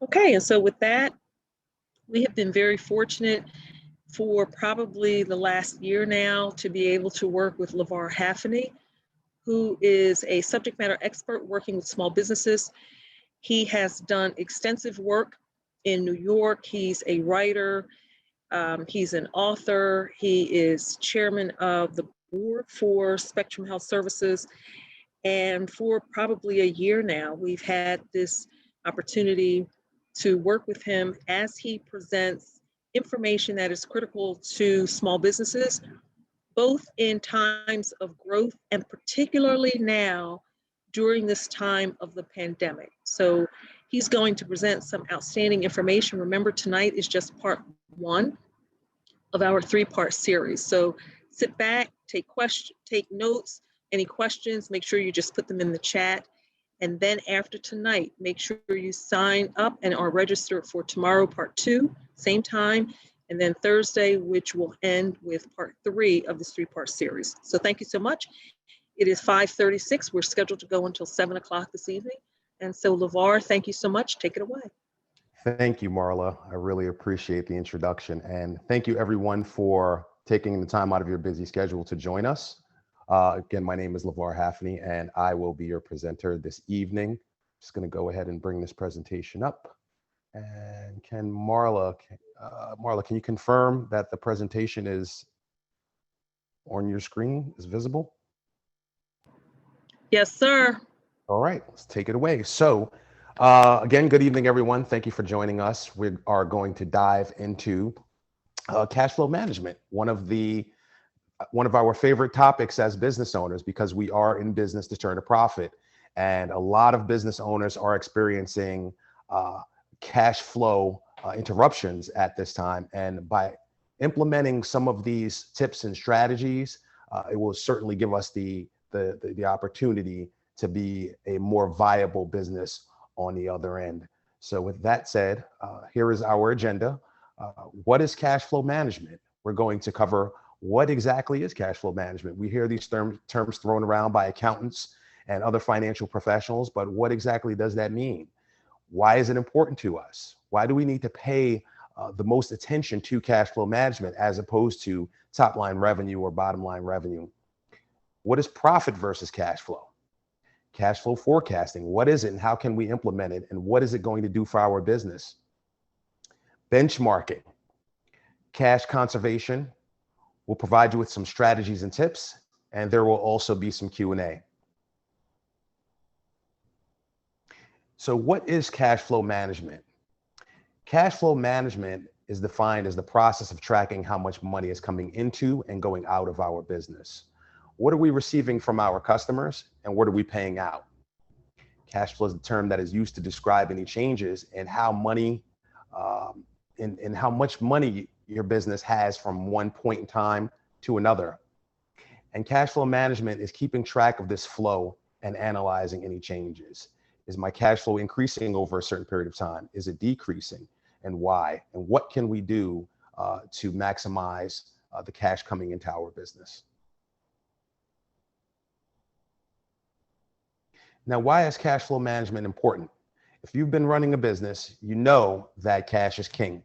Okay, and so with that, we have been very fortunate for probably the last year now to be able to work with LeVar Haffney, who is a subject matter expert working with small businesses. He has done extensive work in New York. He's a writer. He's an author. He is chairman of the board for Spectrum Health Services. And for probably a year now, we've had this opportunity to work with him as he presents information that is critical to small businesses, both in times of growth and particularly now during this time of the pandemic. So he's going to present some outstanding information. Remember, tonight is just part one of our three-part series. So sit back, take notes, any questions, make sure you just put them in the chat. And then after tonight, make sure you sign up and are registered for tomorrow, part two, same time, and then Thursday, which will end with part three of this three-part series. So thank you so much. It is 5:36. We're scheduled to go until 7 o'clock this evening. And so LeVar, thank you so much. Take it away. Thank you, Marla. I really appreciate the introduction. And thank you everyone for taking the time out of your busy schedule to join us. Again, my name is LeVar Haffney and I will be your presenter this evening. Just gonna go ahead and bring this presentation up. And Marla, can you confirm that the presentation is on your screen, is visible? Yes, sir. All right, let's take it away. So again, good evening, everyone. Thank you for joining us. We are going to dive into cash flow management, one of our favorite topics as business owners, because we are in business to turn a profit. And a lot of business owners are experiencing cash flow interruptions at this time. And by implementing some of these tips and strategies, it will certainly give us the opportunity to be a more viable business on the other end. So with that said, here is our agenda. What is cash flow management? We're going to cover what exactly is cash flow management. We hear these terms thrown around by accountants and other financial professionals, but what exactly does that mean? Why is it important to us? Why do we need to pay the most attention to cash flow management as opposed to top line revenue or bottom line revenue? What is profit versus cash flow? Cash flow forecasting, what is it and how can we implement it? And what is it going to do for our business? Benchmarking, cash conservation. We'll provide you with some strategies and tips, and there will also be some Q&A. So what is cash flow management? Cash flow management is defined as the process of tracking how much money is coming into and going out of our business. What are we receiving from our customers and what are we paying out? Cash flow is the term that is used to describe any changes in how money, in how much money your business has from one point in time to another. And cash flow management is keeping track of this flow and analyzing any changes. Is my cash flow increasing over a certain period of time? Is it decreasing? And why? And what can we do to maximize the cash coming into our business? Now, why is cash flow management important? If you've been running a business, you know that cash is king.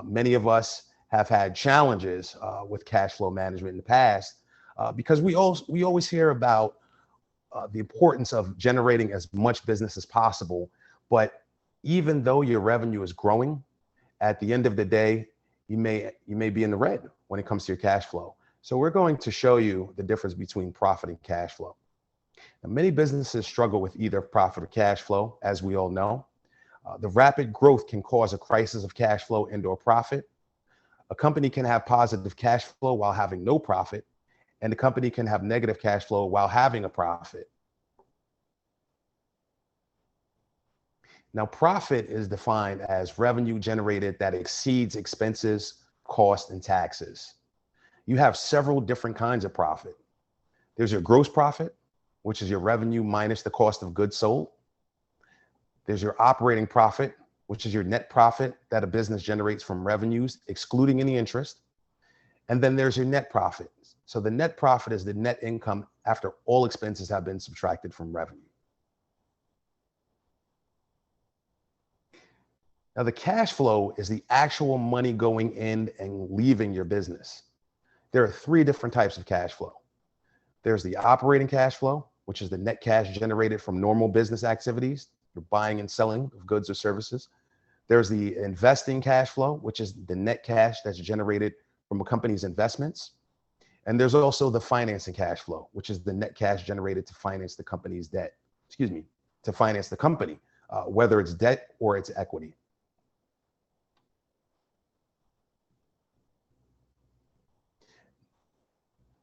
Many of us have had challenges with cash flow management in the past because we always hear about the importance of generating as much business as possible. But even though your revenue is growing, at the end of the day, you may be in the red when it comes to your cash flow. So we're going to show you the difference between profit and cash flow. Now, many businesses struggle with either profit or cash flow, as we all know. The rapid growth can cause a crisis of cash flow and/or profit. A company can have positive cash flow while having no profit, and the company can have negative cash flow while having a profit. Now, profit is defined as revenue generated that exceeds expenses, costs, and taxes. You have several different kinds of profit. There's your gross profit, which is your revenue minus the cost of goods sold. There's your operating profit, which is your net profit that a business generates from revenues, excluding any interest. And then there's your net profit. So the net profit is the net income after all expenses have been subtracted from revenue. Now, the cash flow is the actual money going in and leaving your business. There are three different types of cash flow. There's the operating cash flow, which is the net cash generated from normal business activities, your buying and selling of goods or services. There's the investing cash flow, which is the net cash that's generated from a company's investments. And there's also the financing cash flow, which is the net cash generated to finance the company's debt, to finance the company, whether it's debt or it's equity.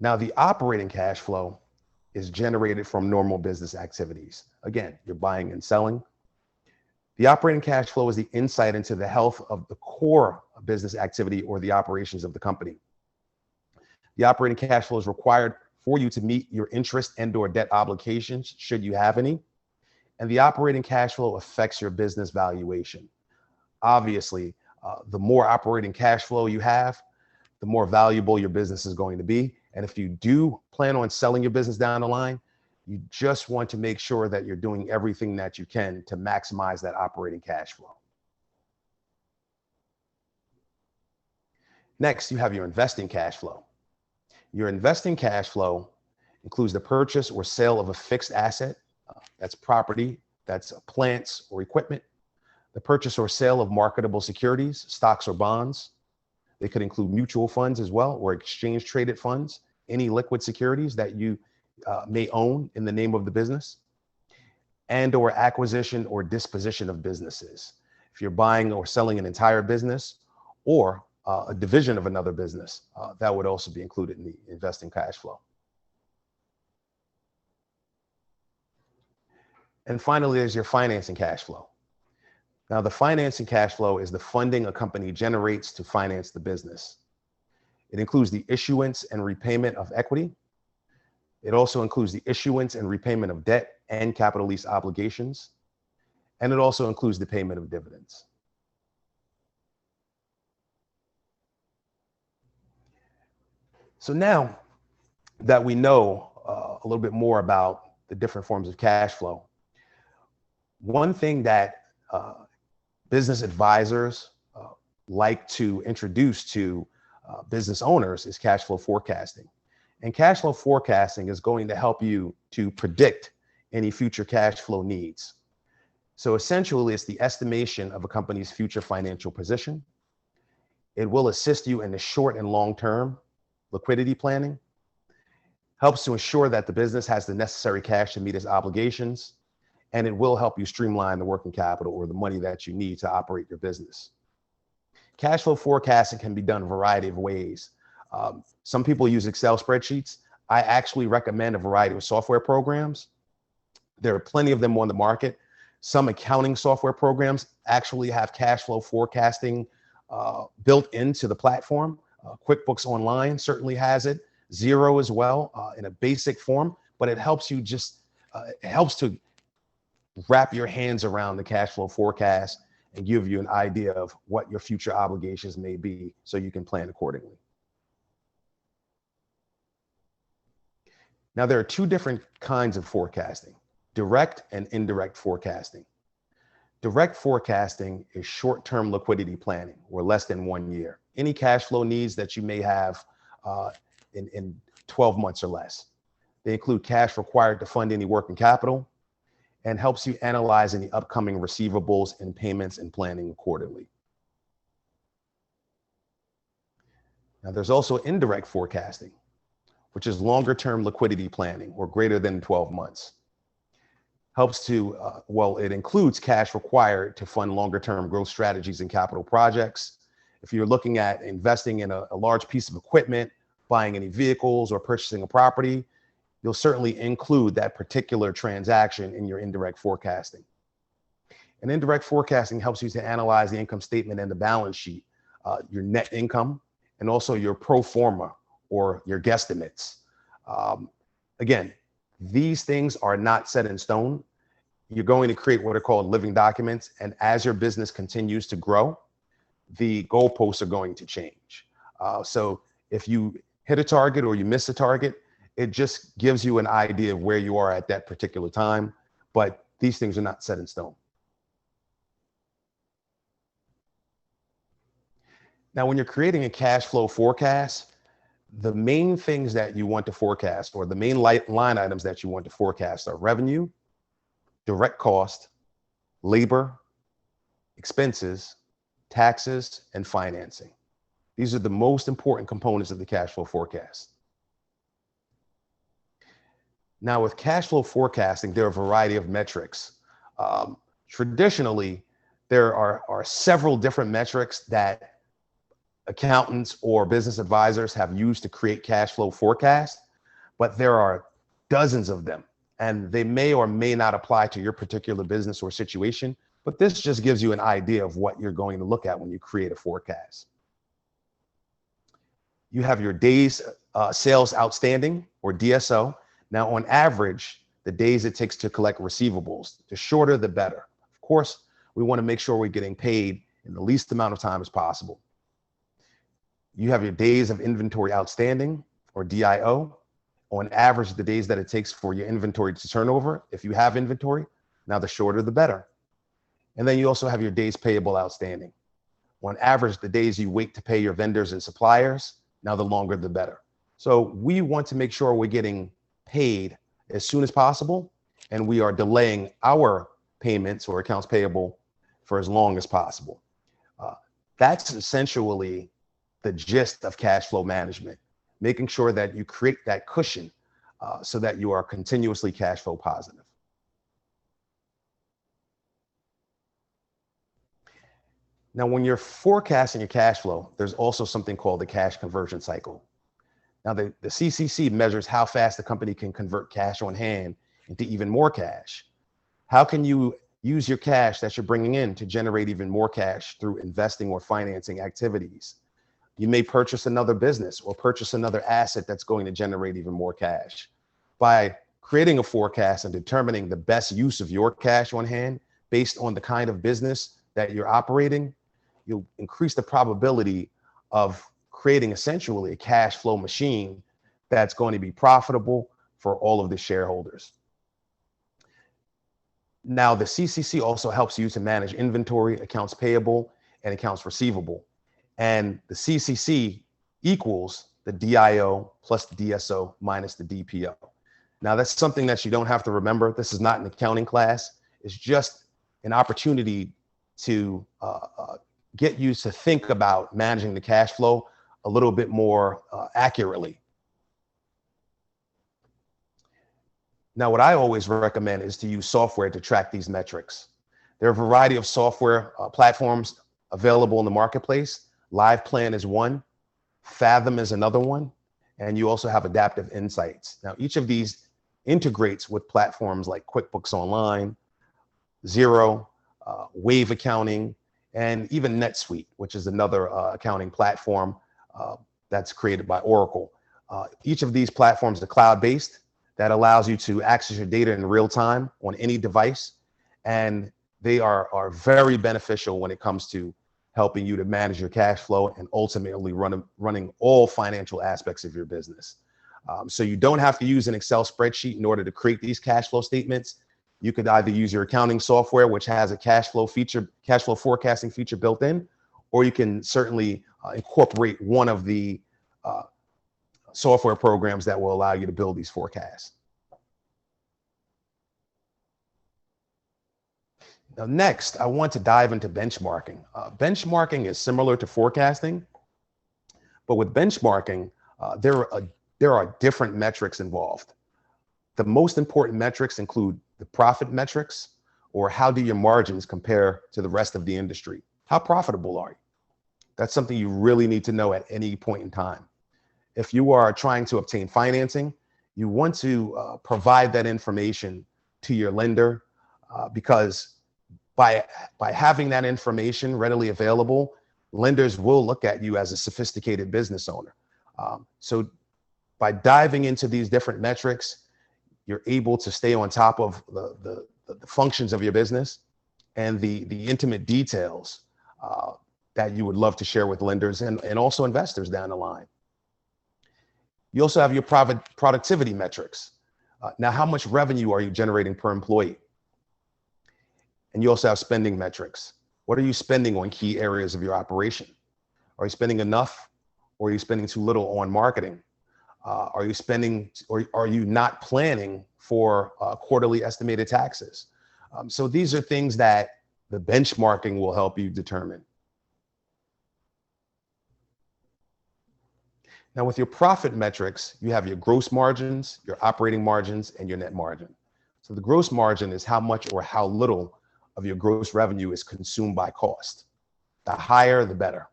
Now, the operating cash flow is generated from normal business activities. Again, you're buying and selling. The operating cash flow is the insight into the health of the core business activity or the operations of the company. The operating cash flow is required for you to meet your interest and/or debt obligations, should you have any. And the operating cash flow affects your business valuation. Obviously, the more operating cash flow you have, the more valuable your business is going to be. And if you do plan on selling your business down the line, you just want to make sure that you're doing everything that you can to maximize that operating cash flow. Next, you have your investing cash flow. Your investing cash flow includes the purchase or sale of a fixed asset, that's property, that's plants or equipment, the purchase or sale of marketable securities, stocks or bonds. They could include mutual funds as well, or exchange traded funds, any liquid securities that you may own in the name of the business, and or acquisition or disposition of businesses. If you're buying or selling an entire business or a division of another business, that would also be included in the investing cash flow. And finally, there's your financing cash flow. Now, the financing cash flow is the funding a company generates to finance the business. It includes the issuance and repayment of equity. It also includes the issuance and repayment of debt and capital lease obligations. And it also includes the payment of dividends. So now that we know a little bit more about the different forms of cash flow, one thing that business advisors like to introduce to business owners is cash flow forecasting. And cash flow forecasting is going to help you to predict any future cash flow needs. So essentially, it's the estimation of a company's future financial position. It will assist you in the short and long-term liquidity planning, helps to ensure that the business has the necessary cash to meet its obligations, and it will help you streamline the working capital or the money that you need to operate your business. Cash flow forecasting can be done a variety of ways. Some people use Excel spreadsheets. I actually recommend a variety of software programs. There are plenty of them on the market. Some accounting software programs actually have cash flow forecasting built into the platform. Quickbooks Online certainly has it. Xero as well in a basic form, but it helps you it helps to wrap your hands around the cash flow forecast and give you an idea of what your future obligations may be so you can plan accordingly. Now, there are two different kinds of forecasting, direct and indirect forecasting. Direct forecasting is short-term liquidity planning, or less than 1 year. Any cash flow needs that you may have in 12 months or less. They include cash required to fund any working capital and helps you analyze any upcoming receivables and payments and planning accordingly. Now, there's also indirect forecasting, which is longer-term liquidity planning, or greater than 12 months. Helps to, it includes cash required to fund longer-term growth strategies and capital projects. If you're looking at investing in a large piece of equipment, buying any vehicles, or purchasing a property, you'll certainly include that particular transaction in your indirect forecasting. And indirect forecasting helps you to analyze the income statement and the balance sheet, your net income, and also your pro forma, or your guesstimates. Again, these things are not set in stone. You're going to create what are called living documents. And as your business continues to grow, the goalposts are going to change. So if you hit a target or you miss a target, it just gives you an idea of where you are at that particular time. But these things are not set in stone. Now, when you're creating a cash flow forecast, the main things that you want to forecast, or the main line items that you want to forecast, are revenue, direct cost, labor, expenses, taxes, and financing. These are the most important components of the cash flow forecast. Now, with cash flow forecasting, there are a variety of metrics. Traditionally, there are several different metrics that accountants or business advisors have used to create cash flow forecasts, but there are dozens of them, and they may or may not apply to your particular business or situation, but this just gives you an idea of what you're going to look at when you create a forecast. You have your days sales outstanding, or DSO. Now, on average, the days it takes to collect receivables, the shorter, the better. Of course, we want to make sure we're getting paid in the least amount of time as possible. You have your days of inventory outstanding, or DIO. On average, the days that it takes for your inventory to turn over, if you have inventory. Now, the shorter, the better. And then you also have your days payable outstanding. On average, the days you wait to pay your vendors and suppliers, now the longer, the better. So we want to make sure we're getting paid as soon as possible, and we are delaying our payments or accounts payable for as long as possible. That's essentially the gist of cash flow management, making sure that you create that cushion so that you are continuously cash flow positive. Now, when you're forecasting your cash flow, there's also something called the cash conversion cycle. Now, the CCC measures how fast the company can convert cash on hand into even more cash. How can you use your cash that you're bringing in to generate even more cash through investing or financing activities? You may purchase another business or purchase another asset that's going to generate even more cash. By creating a forecast and determining the best use of your cash on hand based on the kind of business that you're operating, you'll increase the probability of creating essentially a cash flow machine that's going to be profitable for all of the shareholders. Now, the CCC also helps you to manage inventory, accounts payable, and accounts receivable. And the CCC equals the DIO plus the DSO minus the DPO. Now, that's something that you don't have to remember. This is not an accounting class. It's just an opportunity to get you to think about managing the cash flow a little bit more accurately. Now, what I always recommend is to use software to track these metrics. There are a variety of software platforms available in the marketplace. LivePlan is one, Fathom is another one, and you also have Adaptive Insights. Now, each of these integrates with platforms like QuickBooks Online, Xero, Wave Accounting, and even NetSuite, which is another accounting platform that's created by Oracle. Each of these platforms are cloud-based. That allows you to access your data in real time on any device, and they are very beneficial when it comes to helping you to manage your cash flow and ultimately running all financial aspects of your business. So you don't have to use an Excel spreadsheet in order to create these cash flow statements. You could either use your accounting software, which has a cash flow forecasting feature built in, or you can certainly incorporate one of the software programs that will allow you to build these forecasts. Now, next, I want to dive into benchmarking. Benchmarking is similar to forecasting, but with benchmarking, there are different metrics involved. The most important metrics include the profit metrics, or how do your margins compare to the rest of the industry? How profitable are you? That's something you really need to know at any point in time. If you are trying to obtain financing, you want to provide that information to your lender because by having that information readily available, lenders will look at you as a sophisticated business owner. So by diving into these different metrics, you're able to stay on top of the functions of your business and the intimate details that you would love to share with lenders and also investors down the line. You also have your productivity metrics. Now, how much revenue are you generating per employee? And you also have spending metrics. What are you spending on key areas of your operation? Are you spending enough, or are you spending too little on marketing? Are you spending, or are you not planning for quarterly estimated taxes? So these are things that the benchmarking will help you determine. Now, with your profit metrics, you have your gross margins, your operating margins, and your net margin. So the gross margin is how much or how little of your gross revenue is consumed by cost. The higher, the better.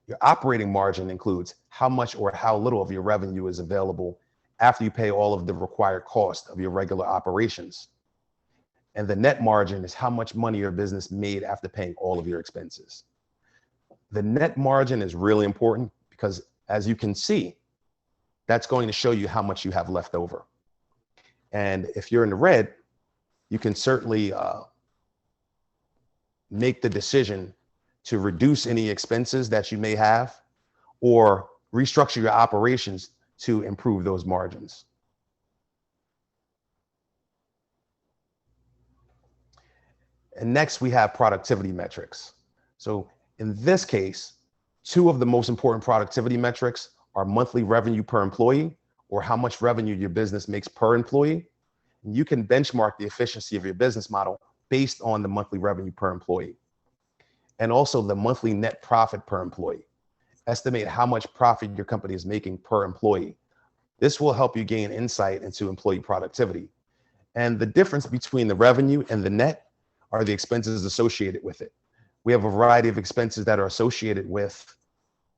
Your operating margin includes how much or how little of your revenue is available after you pay all of the required cost of your regular operations. And the net margin is how much money your business made after paying all of your expenses. The net margin is really important because, as you can see, that's going to show you how much you have left over. And if you're in the red, you can certainly make the decision to reduce any expenses that you may have or restructure your operations to improve those margins. And next, we have productivity metrics. So in this case, two of the most important productivity metrics are monthly revenue per employee, or how much revenue your business makes per employee. And you can benchmark the efficiency of your business model based on the monthly revenue per employee. And also the monthly net profit per employee. Estimate how much profit your company is making per employee. This will help you gain insight into employee productivity. And the difference between the revenue and the net are the expenses associated with it. We have a variety of expenses that are associated with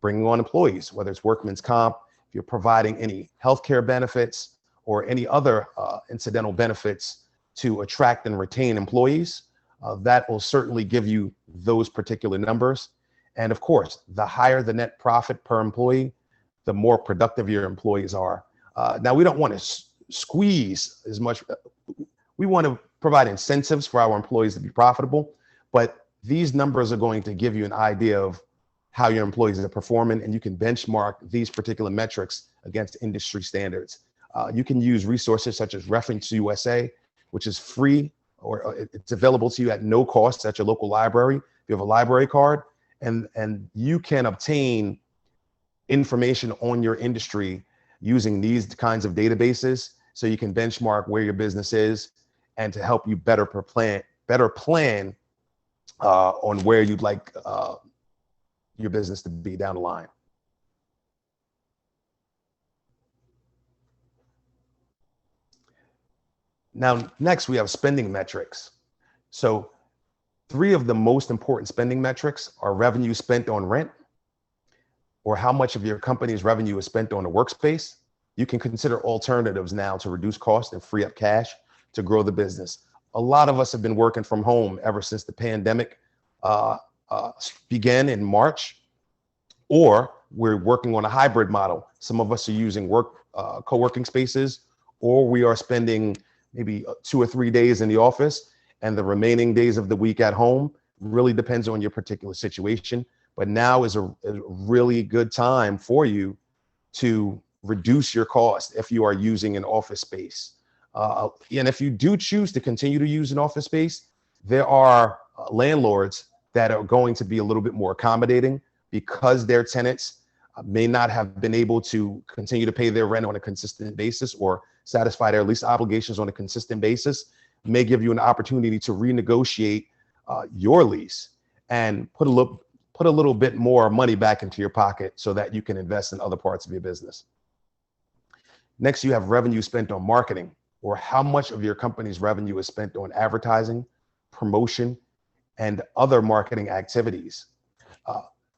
bringing on employees, whether it's workman's comp, if you're providing any healthcare benefits or any other incidental benefits to attract and retain employees. That will certainly give you those particular numbers. And of course, the higher the net profit per employee, the more productive your employees are. Now, we don't want to squeeze as much. We want to provide incentives for our employees to be profitable, but these numbers are going to give you an idea of how your employees are performing, and you can benchmark these particular metrics against industry standards. You can use resources such as Reference USA, which is free, or it's available to you at no cost at your local library. If you have a library card, and you can obtain information on your industry using these kinds of databases, so you can benchmark where your business is and to help you better plan on where you'd like your business to be down the line. Now, next we have spending metrics. So 3 of the most important spending metrics are revenue spent on rent, or how much of your company's revenue is spent on a workspace. You can consider alternatives now to reduce costs and free up cash to grow the business. A lot of us have been working from home ever since the pandemic began in March, or we're working on a hybrid model. Some of us are using co-working spaces, or we are spending maybe 2 or 3 days in the office and the remaining days of the week at home. Really depends on your particular situation. But now is a really good time for you to reduce your cost if you are using an office space. And if you do choose to continue to use an office space, there are landlords that are going to be a little bit more accommodating because their tenants may not have been able to continue to pay their rent on a consistent basis or satisfy their lease obligations on a consistent basis. May give you an opportunity to renegotiate your lease and put a little bit more money back into your pocket so that you can invest in other parts of your business. Next, you have revenue spent on marketing, or how much of your company's revenue is spent on advertising, promotion, and other marketing activities.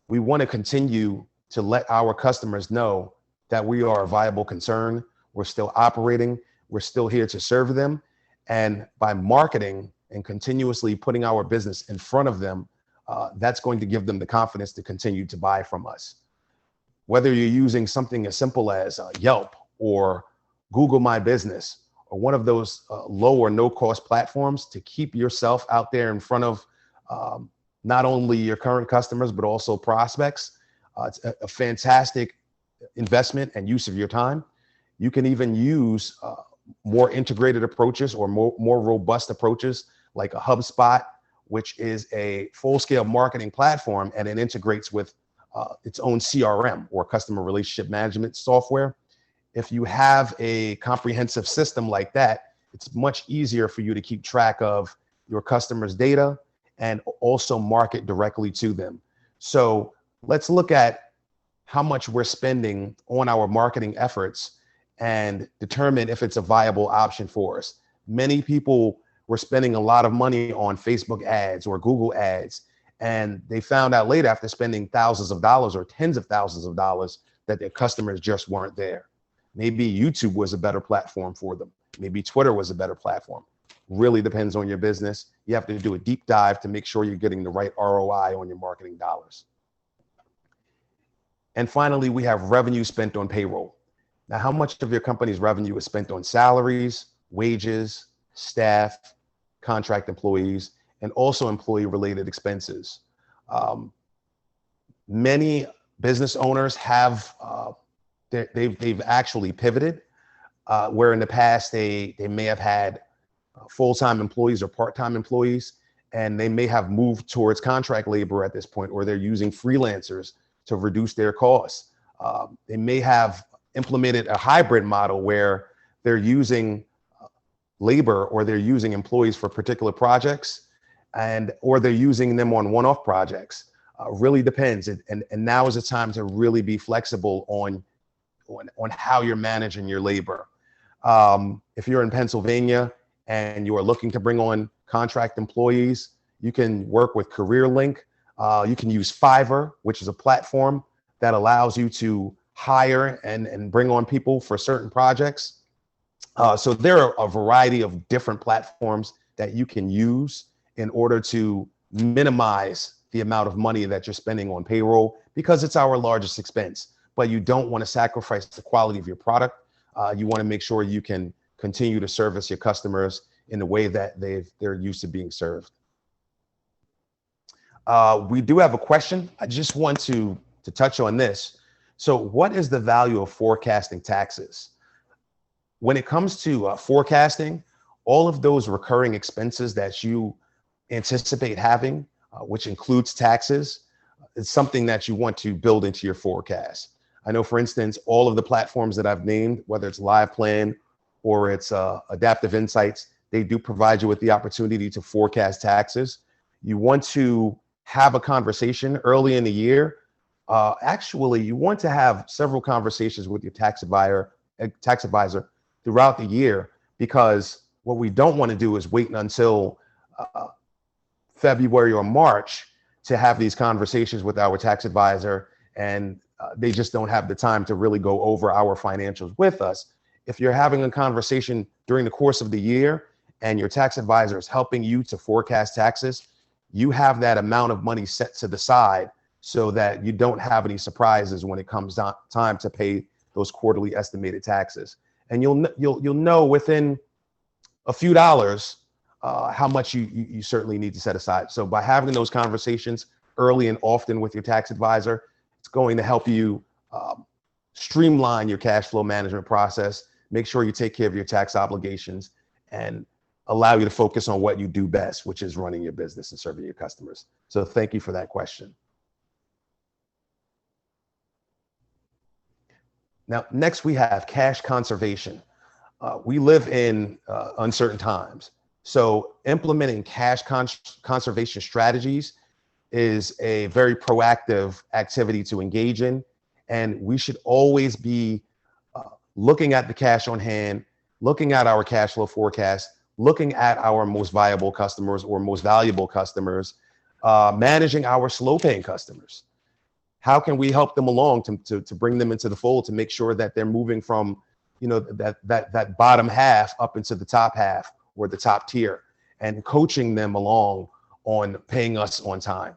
We want to continue to let our customers know that we are a viable concern. We're still operating. We're still here to serve them. And by marketing and continuously putting our business in front of them, that's going to give them the confidence to continue to buy from us. Whether you're using something as simple as Yelp or Google My Business, or one of those low or no cost platforms to keep yourself out there in front of not only your current customers, but also prospects. It's a fantastic investment and use of your time. You can even use more integrated approaches or more robust approaches like a HubSpot, which is a full-scale marketing platform, and it integrates with its own CRM or customer relationship management software. If you have a comprehensive system like that, it's much easier for you to keep track of your customers' data and also market directly to them. So let's look at how much we're spending on our marketing efforts and determine if it's a viable option for us. Many people were spending a lot of money on Facebook ads or Google ads, and they found out later after spending thousands of dollars or tens of thousands of dollars that their customers just weren't there. Maybe YouTube was a better platform for them. Maybe Twitter was a better platform. Really depends on your business. You have to do a deep dive to make sure you're getting the right ROI on your marketing dollars. And finally, we have revenue spent on payroll. Now, how much of your company's revenue is spent on salaries, wages, staff, contract employees, and also employee-related expenses? Many business owners have they've actually pivoted, where in the past they may have had full-time employees or part-time employees, and they may have moved towards contract labor at this point, or they're using freelancers to reduce their costs. They may have implemented a hybrid model where they're using labor or they're using employees for particular projects, or they're using them on one-off projects. Really depends. And now is the time to really be flexible on how you're managing your labor. If you're in Pennsylvania and you are looking to bring on contract employees, you can work with CareerLink. You can use Fiverr, which is a platform that allows you to hire and bring on people for certain projects. So there are a variety of different platforms that you can use in order to minimize the amount of money that you're spending on payroll, because it's our largest expense. But you don't want to sacrifice the quality of your product. You want to make sure you can continue to service your customers in the way that they're used to being served. We do have a question. I just want to touch on this. So what is the value of forecasting taxes? When it comes to forecasting, all of those recurring expenses that you anticipate having, which includes taxes, is something that you want to build into your forecast. I know, for instance, all of the platforms that I've named, whether it's LivePlan or it's Adaptive Insights, they do provide you with the opportunity to forecast taxes. You want to have a conversation early in the year. Actually, you want to have several conversations with your tax advisor throughout the year, because what we don't want to do is wait until February or March to have these conversations with our tax advisor, and they just don't have the time to really go over our financials with us. If you're having a conversation during the course of the year and your tax advisor is helping you to forecast taxes, you have that amount of money set to the side so that you don't have any surprises when it comes time to pay those quarterly estimated taxes. And you'll know within a few dollars how much you certainly need to set aside. So by having those conversations early and often with your tax advisor, it's going to help you streamline your cash flow management process, make sure you take care of your tax obligations, and allow you to focus on what you do best, which is running your business and serving your customers. So thank you for that question. Now, next we have cash conservation. We live in uncertain times. So implementing cash conservation strategies is a very proactive activity to engage in. And we should always be looking at the cash on hand, looking at our cash flow forecast, looking at our most viable customers or most valuable customers, managing our slow paying customers. How can we help them along to bring them into the fold, to make sure that they're moving from, that bottom half up into the top half or the top tier, and coaching them along on paying us on time.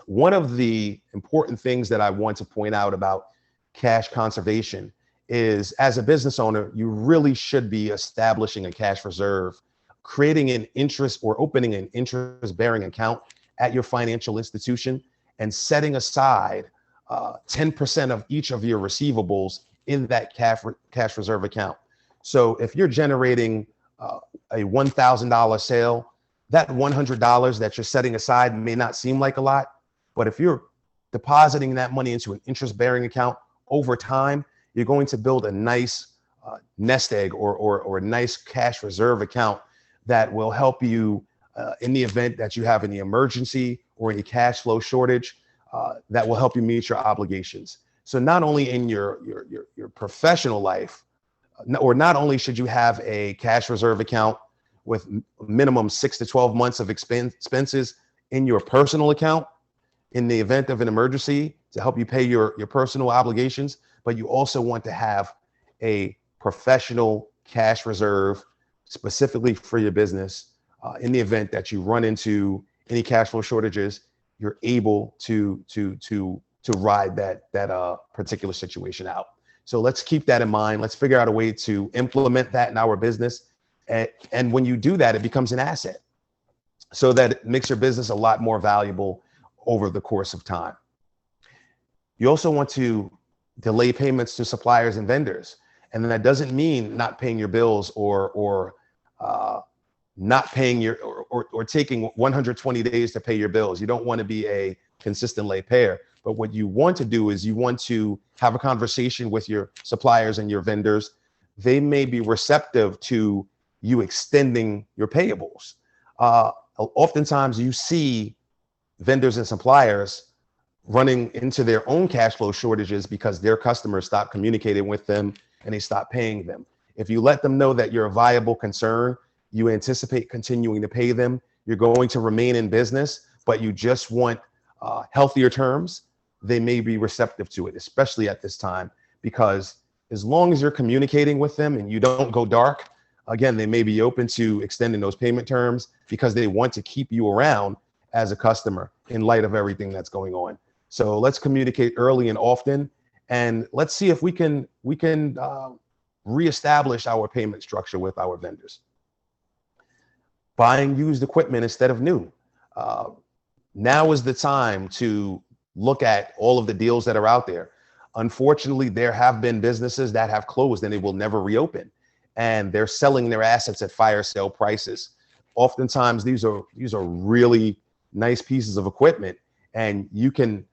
One of the important things that I want to point out about cash conservation is, as a business owner, you really should be establishing a cash reserve, creating an interest or opening an interest-bearing account at your financial institution, and setting aside 10% of each of your receivables in that cash reserve account. So if you're generating a $1,000 sale, that $100 that you're setting aside may not seem like a lot, but if you're depositing that money into an interest-bearing account over time, you're going to build a nice nest egg or a nice cash reserve account that will help you in the event that you have any emergency or any cash flow shortage, that will help you meet your obligations. So not only in your professional life, or not only should you have a cash reserve account with minimum 6 to 12 months of expenses in your personal account in the event of an emergency to help you pay your personal obligations, but you also want to have a professional cash reserve specifically for your business. In the event that you run into any cash flow shortages, you're able to ride that particular situation out. So let's keep that in mind. Let's figure out a way to implement that in our business. And when you do that, it becomes an asset so that it makes your business a lot more valuable over the course of time. You also want to delay payments to suppliers and vendors. And then that doesn't mean not paying your bills or not paying or taking 120 days to pay your bills. You don't want to be a consistent late payer. But what you want to do is you want to have a conversation with your suppliers and your vendors. They may be receptive to you extending your payables. Oftentimes you see vendors and suppliers running into their own cash flow shortages because their customers stop communicating with them and they stop paying them. If you let them know that you're a viable concern, you anticipate continuing to pay them, you're going to remain in business, but you just want healthier terms, they may be receptive to it, especially at this time, because as long as you're communicating with them and you don't go dark, again, they may be open to extending those payment terms because they want to keep you around as a customer in light of everything that's going on. So let's communicate early and often, and let's see if we can reestablish our payment structure with our vendors. Buying used equipment instead of new. Now is the time to look at all of the deals that are out there. Unfortunately, there have been businesses that have closed and they will never reopen, and they're selling their assets at fire sale prices. Oftentimes, these are really nice pieces of equipment, and you can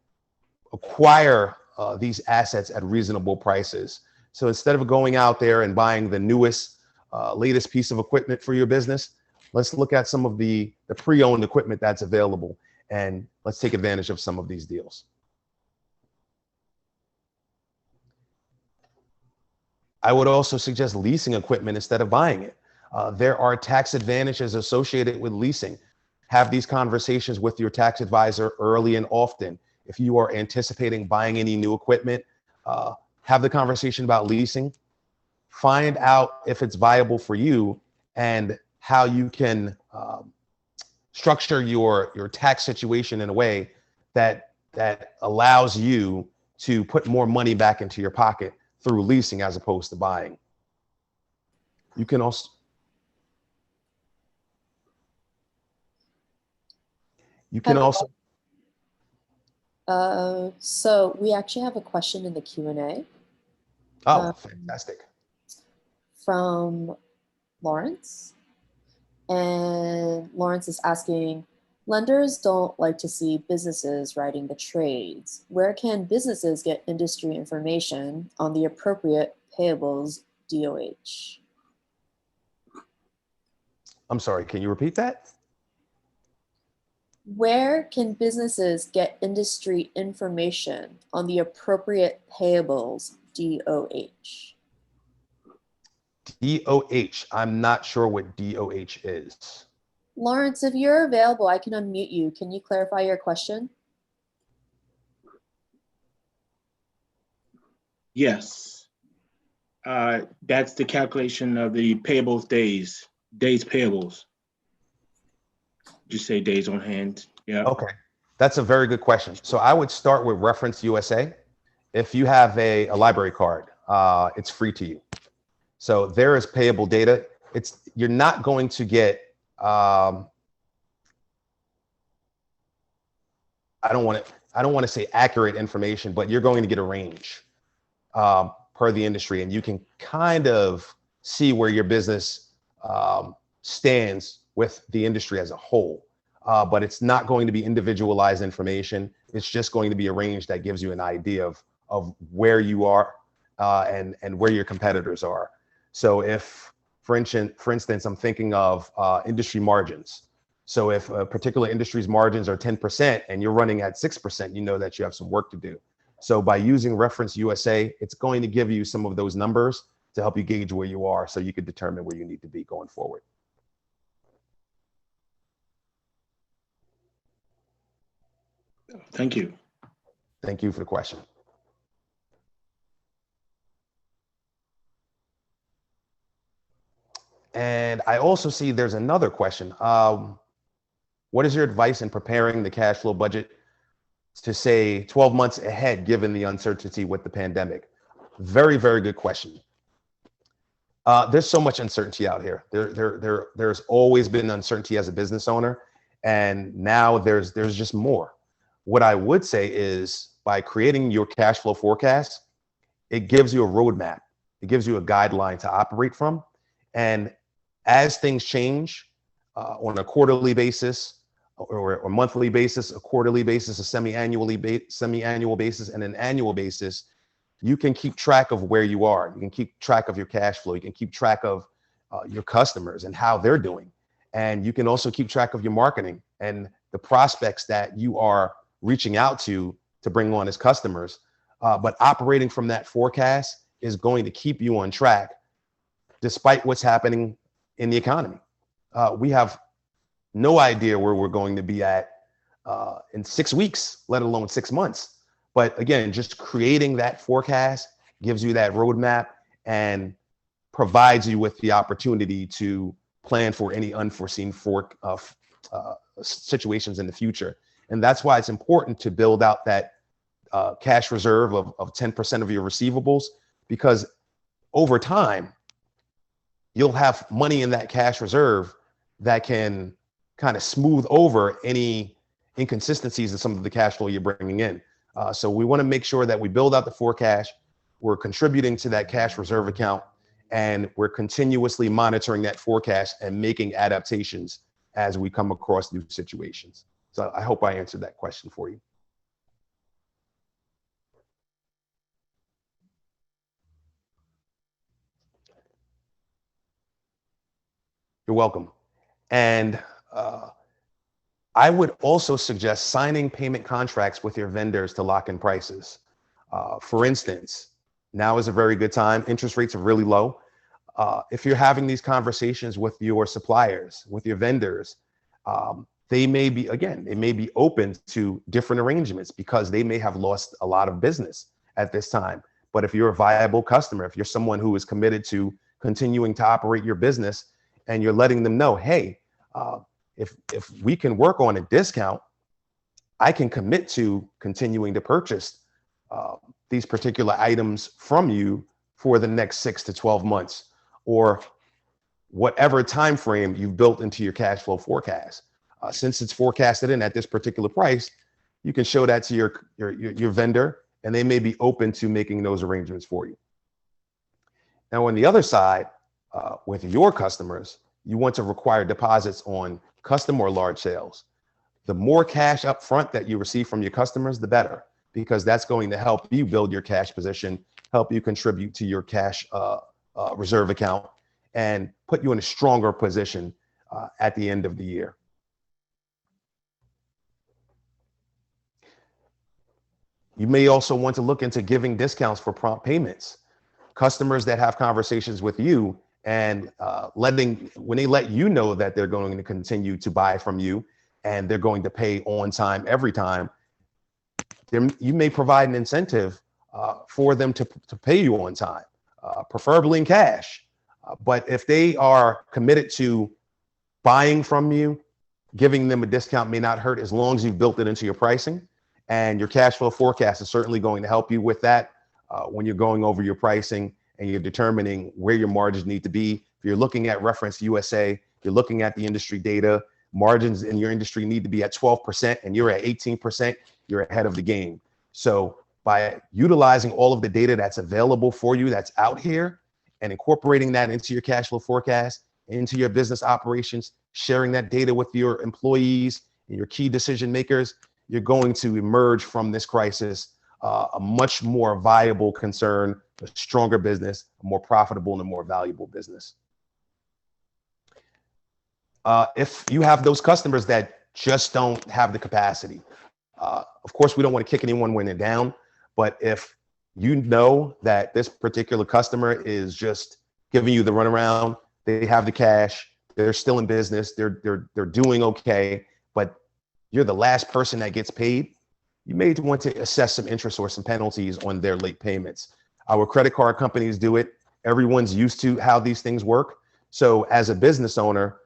acquire these assets at reasonable prices. So instead of going out there and buying the newest, latest piece of equipment for your business, let's look at some of the pre-owned equipment that's available, and let's take advantage of some of these deals. I would also suggest leasing equipment instead of buying it. There are tax advantages associated with leasing. Have these conversations with your tax advisor early and often. If you are anticipating buying any new equipment, have the conversation about leasing. Find out if it's viable for you and how you can structure your tax situation in a way that allows you to put more money back into your pocket through leasing as opposed to buying. You can also So we actually have a question in the Q&A. Oh, fantastic. From Lawrence. And Lawrence is asking, lenders don't like to see businesses writing the trades. Where can businesses get industry information on the appropriate payables DOH? I'm sorry, can you repeat that? Where can businesses get industry information on the appropriate payables DOH? DOH, I'm not sure what DOH is. Lawrence, if you're available, I can unmute you. Can you clarify your question? Yes. That's the calculation of the payables days payables. Just say days on hand. Yeah. Okay, that's a very good question. So I would start with Reference USA. If you have a library card, it's free to you. So there is payable data. You're not going to get, I don't want to say accurate information, but you're going to get a range per the industry, and you can kind of see where your business stands with the industry as a whole. But it's not going to be individualized information. It's just going to be a range that gives you an idea of where you are and where your competitors are. So if, for instance, I'm thinking of industry margins. So if a particular industry's margins are 10% and you're running at 6%, you know that you have some work to do. So by using Reference USA, it's going to give you some of those numbers to help you gauge where you are so you can determine where you need to be going forward. Thank you. Thank you for the question. And I also see there's another question. What is your advice in preparing the cash flow budget to say 12 months ahead, given the uncertainty with the pandemic? Very, very good question. There's so much uncertainty out here. There's always been uncertainty as a business owner, and now there's just more. What I would say is by creating your cash flow forecast, it gives you a roadmap. It gives you a guideline to operate from. And as things change on a quarterly basis or a monthly basis, a quarterly basis, a semi-annual basis, and an annual basis, you can keep track of where you are. You can keep track of your cash flow. You can keep track of your customers and how they're doing. And you can also keep track of your marketing and the prospects that you are reaching out to bring on as customers. But operating from that forecast is going to keep you on track despite what's happening in the economy. We have no idea where we're going to be at in 6 weeks, let alone 6 months. But again, just creating that forecast gives you that roadmap and provides you with the opportunity to plan for any unforeseen situations in the future. And that's why it's important to build out that cash reserve of 10% of your receivables, because over time, you'll have money in that cash reserve that can kind of smooth over any inconsistencies in some of the cash flow you're bringing in. So we want to make sure that we build out the forecast, we're contributing to that cash reserve account, and we're continuously monitoring that forecast and making adaptations as we come across new situations. So I hope I answered that question for you. You're welcome. And I would also suggest signing payment contracts with your vendors to lock in prices. For instance, now is a very good time. Interest rates are really low. If you're having these conversations with your suppliers, with your vendors, they may be open to different arrangements because they may have lost a lot of business at this time. But if you're a viable customer, if you're someone who is committed to continuing to operate your business and you're letting them know, hey, if we can work on a discount, I can commit to continuing to purchase these particular items from you for the next 6 to 12 months, or whatever time frame you've built into your cash flow forecast. Since it's forecasted in at this particular price, you can show that to your vendor, and they may be open to making those arrangements for you. Now, on the other side, with your customers, you want to require deposits on custom or large sales. The more cash up front that you receive from your customers, the better, because that's going to help you build your cash position, help you contribute to your cash reserve account, and put you in a stronger position at the end of the year. You may also want to look into giving discounts for prompt payments. Customers that have conversations with you and when they let you know that they're going to continue to buy from you and they're going to pay on time every time, you may provide an incentive for them to pay you on time, preferably in cash. But if they are committed to buying from you, giving them a discount may not hurt as long as you've built it into your pricing. And your cash flow forecast is certainly going to help you with that when you're going over your pricing and you're determining where your margins need to be. If you're looking at Reference USA, you're looking at the industry data, margins in your industry need to be at 12% and you're at 18%, you're ahead of the game. So by utilizing all of the data that's available for you, that's out here, and incorporating that into your cash flow forecast, into your business operations, sharing that data with your employees and your key decision makers, you're going to emerge from this crisis a much more viable concern, a stronger business, a more profitable and a more valuable business. If you have those customers that just don't have the capacity, of course, we don't want to kick anyone when they're down, but if you know that this particular customer is just giving you the runaround, they have the cash, they're still in business, they're doing okay, but you're the last person that gets paid, you may want to assess some interest or some penalties on their late payments. Our credit card companies do it. Everyone's used to how these things work. So as a business owner,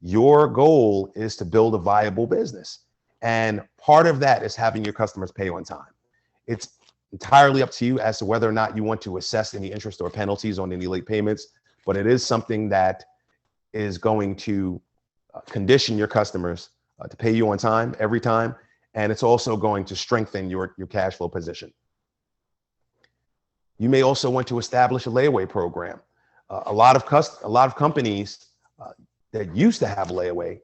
your goal is to build a viable business. And part of that is having your customers pay on time. It's entirely up to you as to whether or not you want to assess any interest or penalties on any late payments, but it is something that is going to condition your customers to pay you on time every time. And it's also going to strengthen your cash flow position. You may also want to establish a layaway program. A lot of companies that used to have layaway,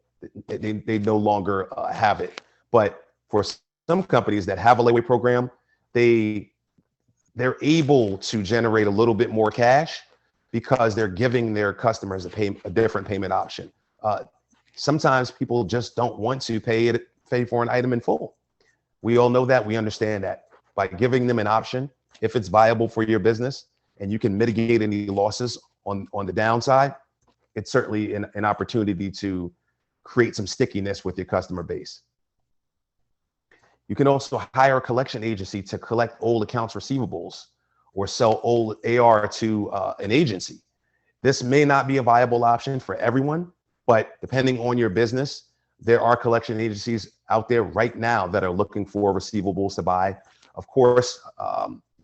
they no longer have it. But for some companies that have a layaway program, they're able to generate a little bit more cash because they're giving their customers a different payment option. Sometimes people just don't want to pay for an item in full. We all know that, we understand that. By giving them an option, if it's viable for your business and you can mitigate any losses on the downside, it's certainly an opportunity to create some stickiness with your customer base. You can also hire a collection agency to collect old accounts receivables or sell old AR to an agency. This may not be a viable option for everyone, but depending on your business, there are collection agencies out there right now that are looking for receivables to buy. Of course,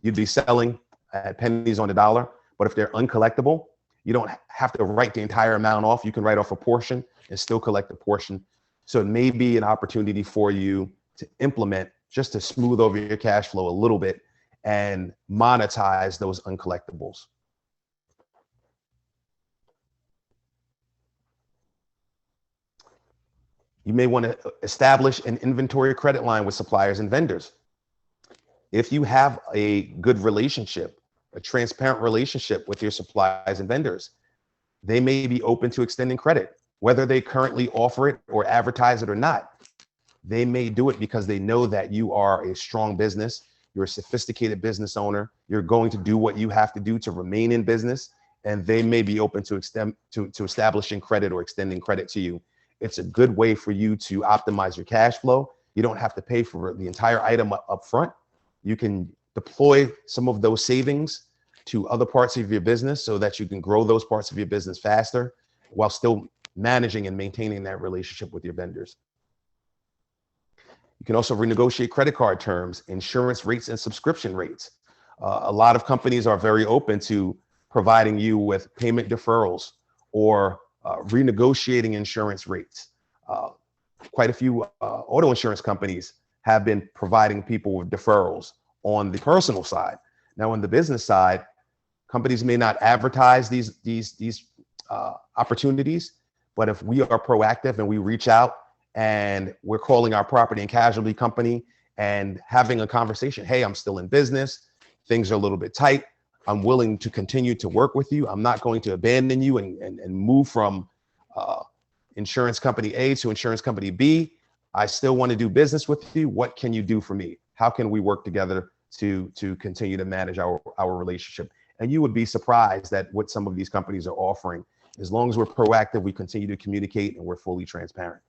you'd be selling at pennies on the dollar, but if they're uncollectible, you don't have to write the entire amount off. You can write off a portion and still collect a portion. So it may be an opportunity for you to implement just to smooth over your cash flow a little bit and monetize those uncollectibles. You may want to establish an inventory credit line with suppliers and vendors. If you have a good relationship, a transparent relationship with your suppliers and vendors, they may be open to extending credit, whether they currently offer it or advertise it or not. They may do it because they know that you are a strong business, you're a sophisticated business owner, you're going to do what you have to do to remain in business, and they may be open to establishing credit or extending credit to you. It's a good way for you to optimize your cash flow. You don't have to pay for the entire item up front. You can deploy some of those savings to other parts of your business so that you can grow those parts of your business faster while still managing and maintaining that relationship with your vendors. You can also renegotiate credit card terms, insurance rates, and subscription rates. A lot of companies are very open to providing you with payment deferrals or renegotiating insurance rates. Quite a few auto insurance companies have been providing people with deferrals on the personal side. Now, on the business side, companies may not advertise these opportunities, but if we are proactive and we reach out and we're calling our property and casualty company and having a conversation, hey, I'm still in business, things are a little bit tight, I'm willing to continue to work with you, I'm not going to abandon you and move from insurance company A to insurance company B, I still want to do business with you, what can you do for me? How can we work together to continue to manage our relationship? And you would be surprised at what some of these companies are offering. As long as we're proactive, we continue to communicate and we're fully transparent.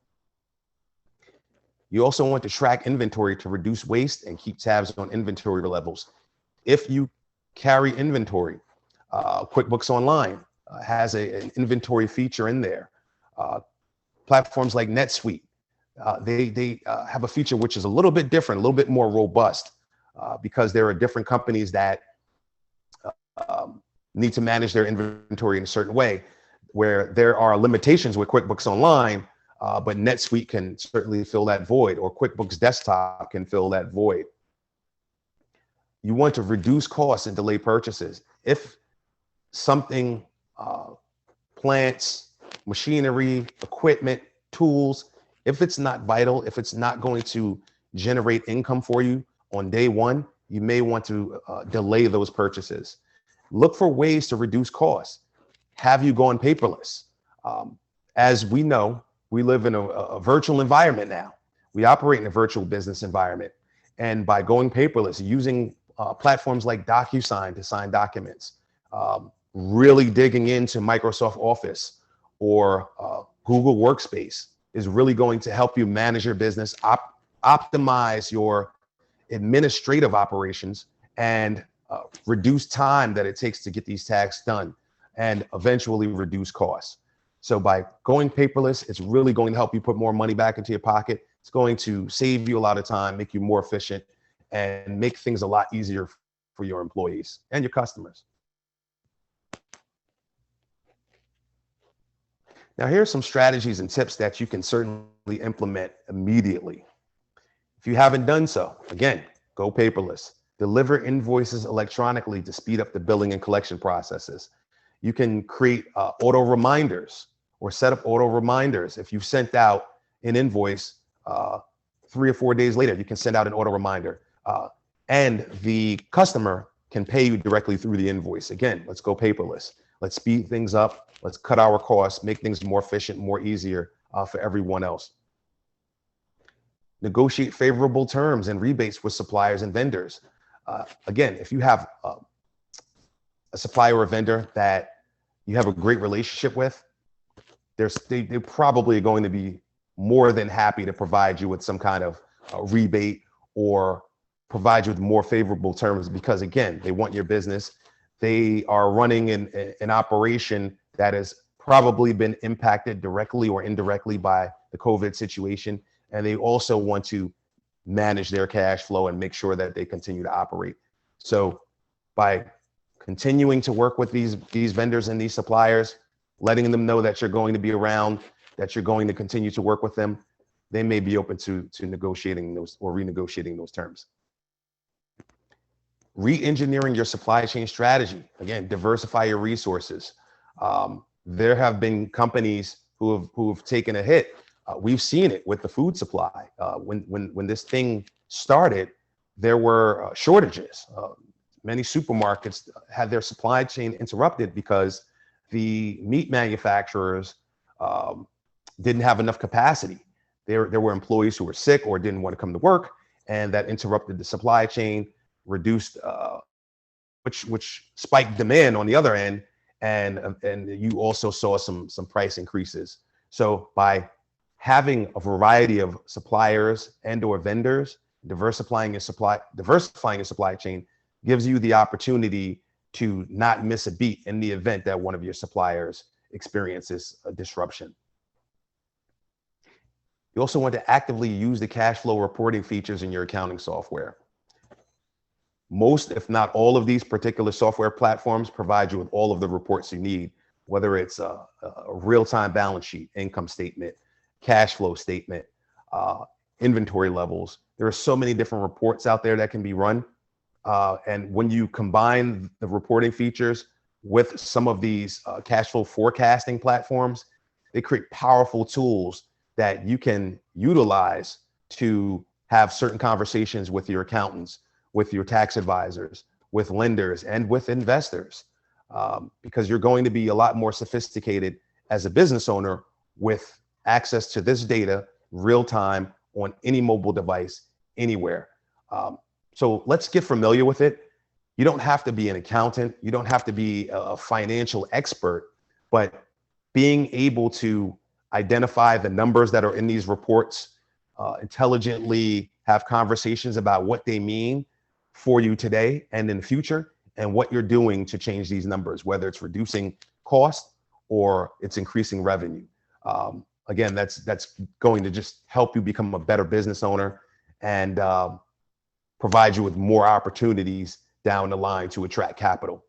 You also want to track inventory to reduce waste and keep tabs on inventory levels. If you carry inventory, QuickBooks Online has an inventory feature in there. Platforms like NetSuite, they have a feature which is a little bit different, a little bit more robust, because there are different companies that need to manage their inventory in a certain way, where there are limitations with QuickBooks Online, but NetSuite can certainly fill that void, or QuickBooks Desktop can fill that void. You want to reduce costs and delay purchases. If something, plants, machinery, equipment, tools, if it's not vital, if it's not going to generate income for you on day one, you may want to delay those purchases. Look for ways to reduce costs. Have you gone paperless? As we know, we live in a virtual environment now. We operate in a virtual business environment. And by going paperless, using platforms like DocuSign to sign documents, really digging into Microsoft Office or Google Workspace is really going to help you manage your business, optimize your administrative operations, and reduce time that it takes to get these tasks done, and eventually reduce costs. So by going paperless, it's really going to help you put more money back into your pocket. It's going to save you a lot of time, make you more efficient, and make things a lot easier for your employees and your customers. Now, here's some strategies and tips that you can certainly implement immediately. If you haven't done so, again, go paperless. Deliver invoices electronically to speed up the billing and collection processes. You can create auto reminders or set up auto reminders. If you've sent out an invoice 3 or 4 days later, you can send out an auto reminder, and the customer can pay you directly through the invoice. Again, let's go paperless. Let's speed things up. Let's cut our costs, make things more efficient, more easier for everyone else. Negotiate favorable terms and rebates with suppliers and vendors. Again, if you have a supplier or vendor that you have a great relationship with, they're probably going to be more than happy to provide you with some kind of rebate or provide you with more favorable terms, because again, they want your business. They are running an operation that has probably been impacted directly or indirectly by the COVID situation. And they also want to manage their cash flow and make sure that they continue to operate. So by continuing to work with these vendors and these suppliers, letting them know that you're going to be around, that you're going to continue to work with them, they may be open to negotiating those or renegotiating those terms. Re-engineering your supply chain strategy. Again, diversify your resources. There have been companies who have taken a hit. We've seen it with the food supply. When this thing started, there were shortages. Many supermarkets had their supply chain interrupted because the meat manufacturers didn't have enough capacity. There were employees who were sick or didn't want to come to work, and that interrupted the supply chain, reduced, which spiked demand on the other end, and you also saw some price increases. So by having a variety of suppliers and or vendors, diversifying your supply chain gives you the opportunity to not miss a beat in the event that one of your suppliers experiences a disruption. You also want to actively use the cash flow reporting features in your accounting software. Most, if not all, of these particular software platforms provide you with all of the reports you need, whether it's a real-time balance sheet, income statement, cash flow statement, inventory levels. There are so many different reports out there that can be run. And when you combine the reporting features with some of these cash flow forecasting platforms, they create powerful tools that you can utilize to have certain conversations with your accountants, with your tax advisors, with lenders, and with investors, because you're going to be a lot more sophisticated as a business owner with access to this data real time on any mobile device anywhere. So let's get familiar with it. You don't have to be an accountant. You don't have to be a financial expert, but being able to identify the numbers that are in these reports, intelligently have conversations about what they mean for you today and in the future, and what you're doing to change these numbers, whether it's reducing cost or it's increasing revenue. Again, that's going to just help you become a better business owner and provide you with more opportunities down the line to attract capital.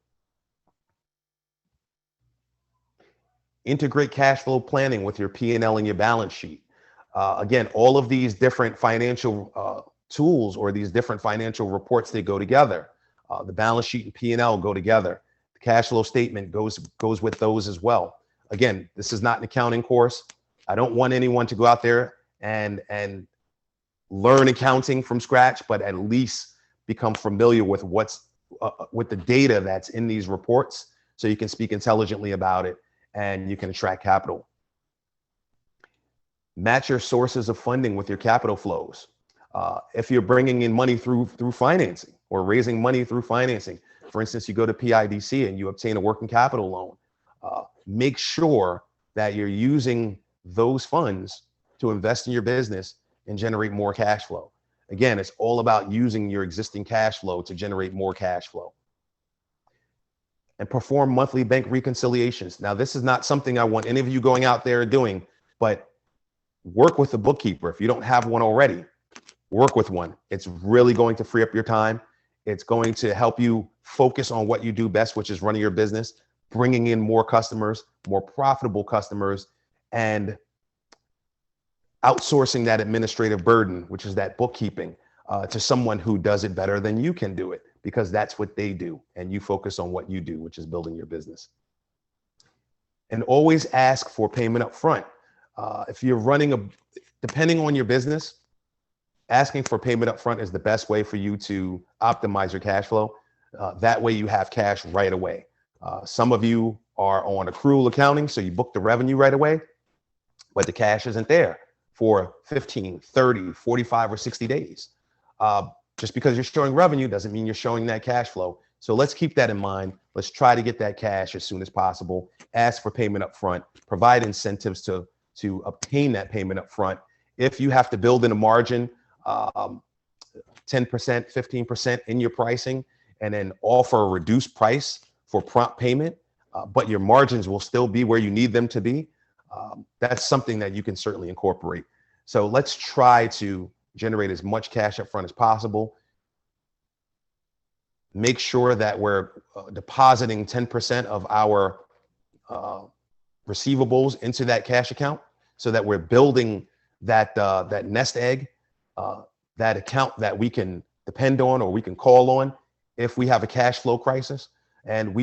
Integrate cash flow planning with your P&L and your balance sheet. Again, all of these different financial tools or these different financial reports, they go together. The balance sheet and P&L go together. The cash flow statement goes with those as well. again, this is not an accounting course. I don't want anyone to go out there and learn accounting from scratch, but at least become familiar with with the data that's in these reports, so you can speak intelligently about it and you can attract capital. Match your sources of funding with your capital flows. If you're bringing in money through financing or raising money through financing, for instance, you go to PIDC and you obtain a working capital loan, make sure that you're using those funds to invest in your business and generate more cash flow. Again, it's all about using your existing cash flow to generate more cash flow. And perform monthly bank reconciliations. Now, this is not something I want any of you going out there doing, but work with a bookkeeper. If you don't have one already, work with one. It's really going to free up your time. It's going to help you focus on what you do best, which is running your business, bringing in more customers, more profitable customers, and outsourcing that administrative burden, which is that bookkeeping, to someone who does it better than you can do it, because that's what they do. And you focus on what you do, which is building your business. And always ask for payment up front. If you're running depending on your business, asking for payment up front is the best way for you to optimize your cash flow. That way you have cash right away. Some of you are on accrual accounting, so you book the revenue right away, but the cash isn't there for 15, 30, 45, or 60 days. Just because you're showing revenue doesn't mean you're showing that cash flow. So let's keep that in mind. Let's try to get that cash as soon as possible. Ask for payment up front. Provide incentives to obtain that payment up front. If you have to build in a margin, 10%, 15% in your pricing, and then offer a reduced price for prompt payment, but your margins will still be where you need them to be, that's something that you can certainly incorporate. So let's try to generate as much cash up front as possible. Make sure that we're depositing 10% of our receivables into that cash account, so that we're building that nest egg, that account that we can depend on or we can call on if we have a cash flow crisis. And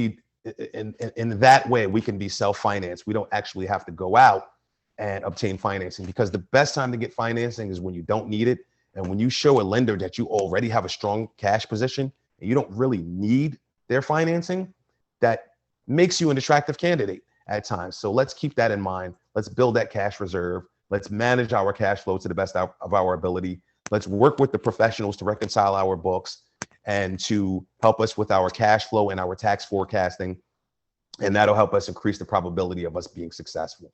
in that way, we can be self-financed. We don't actually have to go out and obtain financing, because the best time to get financing is when you don't need it. And when you show a lender that you already have a strong cash position and you don't really need their financing, that makes you an attractive candidate at times. So let's keep that in mind. Let's build that cash reserve. Let's manage our cash flow to the best of our ability. Let's work with the professionals to reconcile our books and to help us with our cash flow and our tax forecasting. And that'll help us increase the probability of us being successful.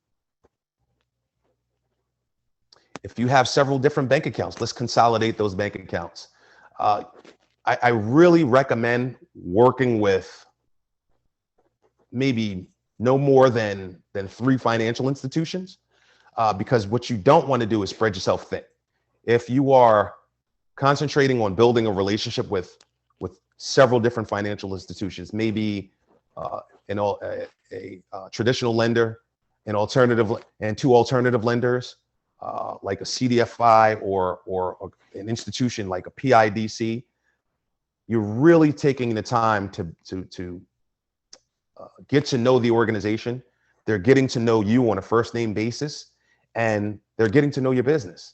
If you have several different bank accounts, let's consolidate those bank accounts. I really recommend working with maybe no more than 3 financial institutions, because what you don't want to do is spread yourself thin. If you are concentrating on building a relationship with several different financial institutions, maybe a traditional lender, an alternative, and 2 alternative lenders, like a CDFI or an institution like a PIDC, you're really taking the time to get to know the organization. They're getting to know you on a first name basis, and they're getting to know your business.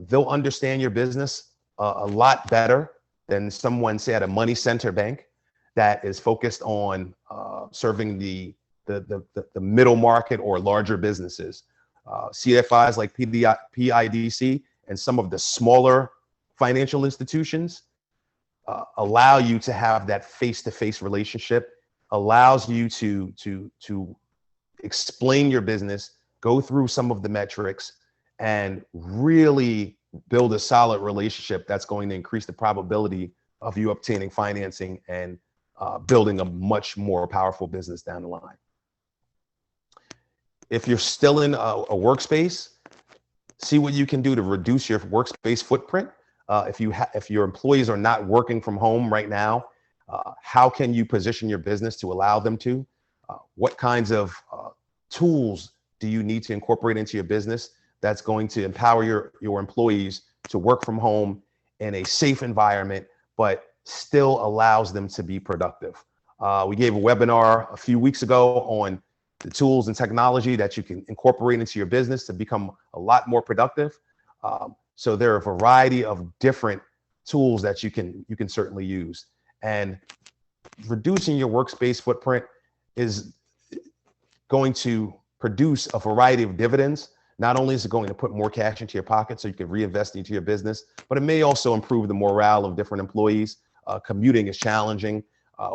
They'll understand your business a lot better than someone, say, at a money center bank that is focused on serving the middle market or larger businesses. CFIs like PIDC and some of the smaller financial institutions allow you to have that face-to-face relationship, allows you to explain your business, go through some of the metrics, and really build a solid relationship that's going to increase the probability of you obtaining financing and building a much more powerful business down the line. If you're still in a workspace, see what you can do to reduce your workspace footprint. If your employees are not working from home right now, how can you position your business to allow them to? What kinds of tools do you need to incorporate into your business that's going to empower your employees to work from home in a safe environment, but still allows them to be productive? We gave a webinar a few weeks ago on the tools and technology that you can incorporate into your business to become a lot more productive. So there are a variety of different tools that you can certainly use. And reducing your workspace footprint is going to produce a variety of dividends. Not only is it going to put more cash into your pocket so you can reinvest into your business, but it may also improve the morale of different employees. Commuting is challenging.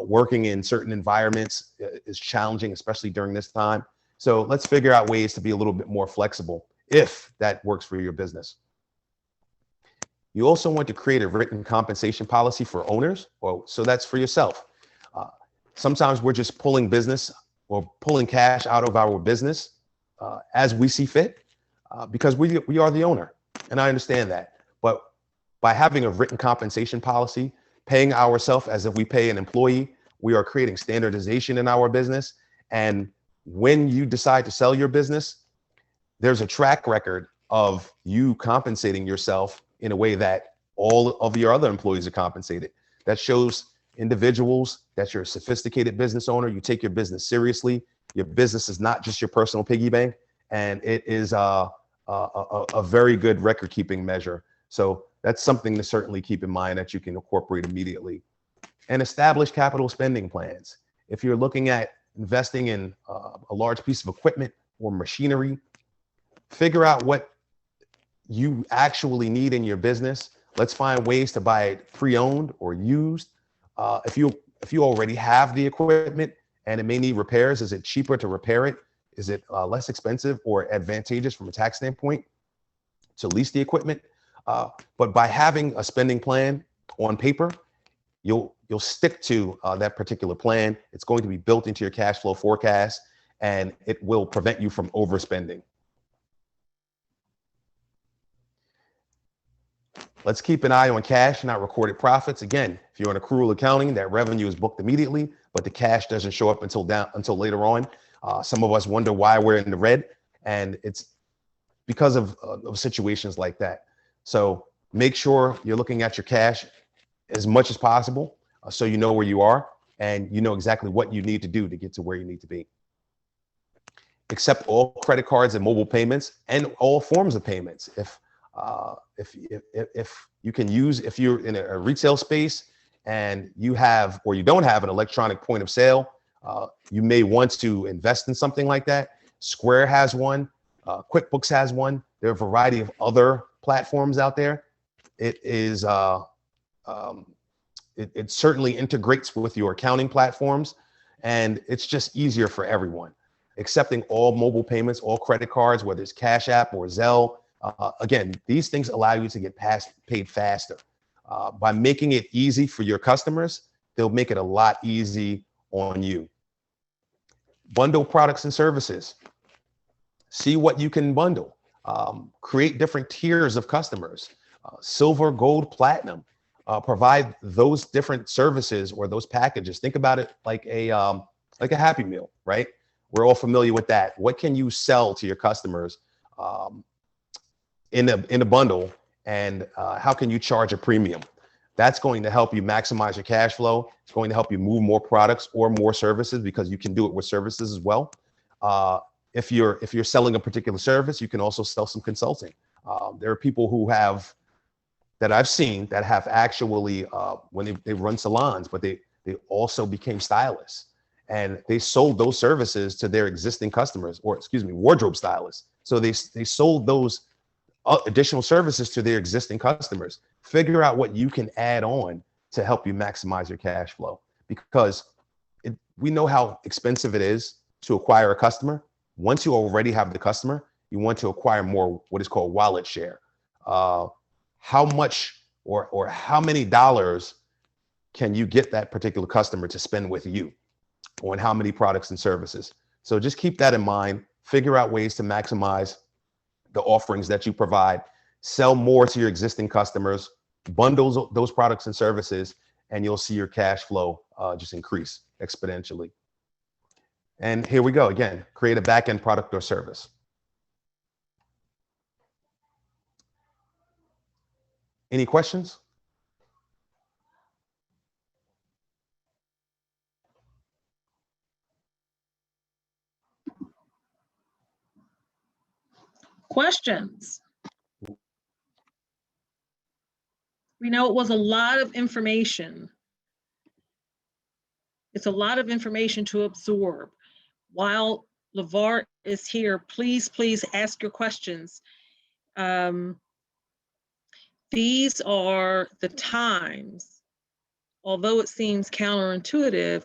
Working in certain environments is challenging, especially during this time. So let's figure out ways to be a little bit more flexible if that works for your business. You also want to create a written compensation policy for owners, so that's for yourself. Sometimes we're just pulling business or pulling cash out of our business as we see fit because we are the owner, and I understand that. But by having a written compensation policy, paying ourselves as if we pay an employee, we are creating standardization in our business. And when you decide to sell your business, there's a track record of you compensating yourself in a way that all of your other employees are compensated. That shows individuals that you're a sophisticated business owner. You take your business seriously. Your business is not just your personal piggy bank, and it is a very good record keeping measure. So that's something to certainly keep in mind that you can incorporate immediately. And establish capital spending plans. If you're looking at investing in a large piece of equipment or machinery, figure out what you actually need in your business. Let's find ways to buy it pre-owned or used. If you already have the equipment and it may need repairs, is it cheaper to repair it? Is it less expensive or advantageous from a tax standpoint to lease the equipment? But by having a spending plan on paper, you'll stick to that particular plan. It's going to be built into your cash flow forecast, and it will prevent you from overspending. Let's keep an eye on cash, not recorded profits. Again, if you're on accrual accounting, that revenue is booked immediately, but the cash doesn't show up until later on. Some of us wonder why we're in the red, and it's because of situations like that. So make sure you're looking at your cash as much as possible so you know where you are and you know exactly what you need to do to get to where you need to be. Accept all credit cards and mobile payments and all forms of payments. If you can use, if you're in a retail space and you have or you don't have an electronic point of sale, you may want to invest in something like that. Square has one, Quickbooks has one. There are a variety of other platforms out there. It is it certainly integrates with your accounting platforms, and it's just easier for everyone. Accepting all mobile payments, all credit cards, whether it's Cash App or Zelle. Again, these things allow you to get paid faster. By making it easy for your customers, they'll make it a lot easy on you. Bundle products and services. See what you can bundle. Create different tiers of customers. Silver, gold, platinum. Provide those different services or those packages. Think about it like a Happy Meal, right? We're all familiar with that. What can you sell to your customers in a bundle, and how can you charge a premium? That's going to help you maximize your cash flow. It's going to help you move more products or more services because you can do it with services as well. If you're selling a particular service, you can also sell some consulting. There are people that I've seen that have actually when they run salons, but they also became stylists, and they sold those services to their existing customers, or excuse me, wardrobe stylists. So they sold those additional services to their existing customers. Figure out what you can add on to help you maximize your cash flow, because we know how expensive it is to acquire a customer. Once you already have the customer, you want to acquire more, what is called wallet share. How much or how many dollars can you get that particular customer to spend with you on how many products and services? So just keep that in mind. Figure out ways to maximize the offerings that you provide. Sell more to your existing customers, bundle those products and services, and you'll see your cash flow just increase exponentially. And here we go again, create a back-end product or service. Any questions? Questions? We know it was a lot of information. It's a lot of information to absorb. While LeVar is here, please ask your questions. These are the times, although it seems counterintuitive,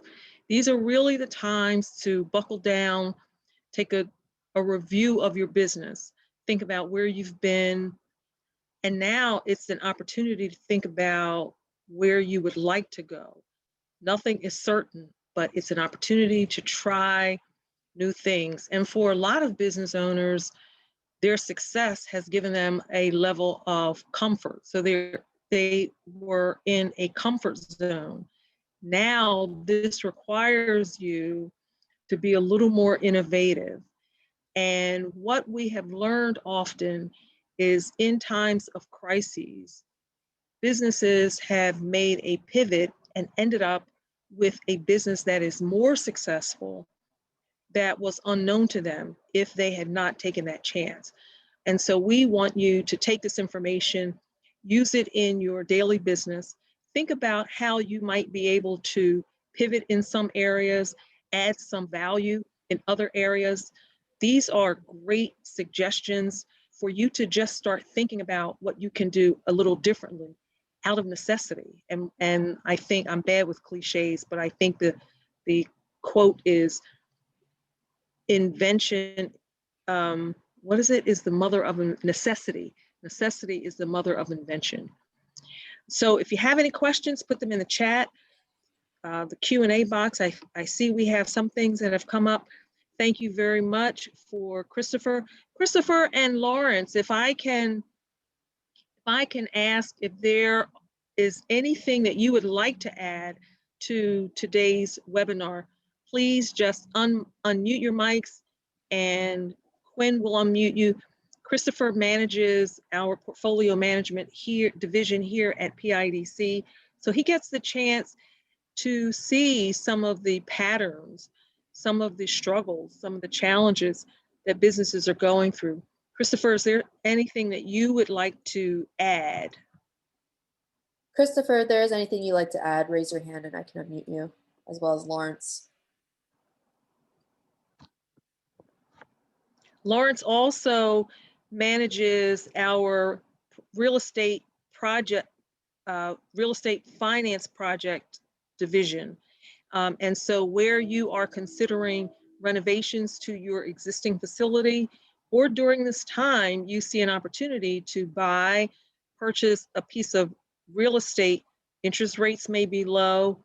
these are really the times to buckle down, take a review of your business, think about where you've been, and now it's an opportunity to think about where you would like to go. Nothing is certain, but it's an opportunity to try new things. And for a lot of business owners, their success has given them a level of comfort. So they were in a comfort zone. Now this requires you to be a little more innovative. And what we have learned often is in times of crises, businesses have made a pivot and ended up with a business that is more successful that was unknown to them if they had not taken that chance. And so we want you to take this information, use it in your daily business, think about how you might be able to pivot in some areas, add some value in other areas. These are great suggestions for you to just start thinking about what you can do a little differently out of necessity. And I think I'm bad with cliches, but I think the quote is, invention, what is it? Is the mother of necessity. Necessity is the mother of invention. So if you have any questions, put them in the chat. The Q&A box, I see we have some things that have come up. Thank you very much for Christopher. Christopher and Lawrence, if I can ask if there is anything that you would like to add to today's webinar, please just unmute your mics and Quinn will unmute you. Christopher manages our portfolio management division here at PIDC. So he gets the chance to see some of the patterns, some of the struggles, some of the challenges that businesses are going through. Christopher, is there anything that you would like to add? Christopher, if there is anything you'd like to add, raise your hand and I can unmute you, as well as Lawrence. Lawrence also manages our real estate finance project division. And so where you are considering renovations to your existing facility, or during this time, you see an opportunity to purchase a piece of real estate, interest rates may be low.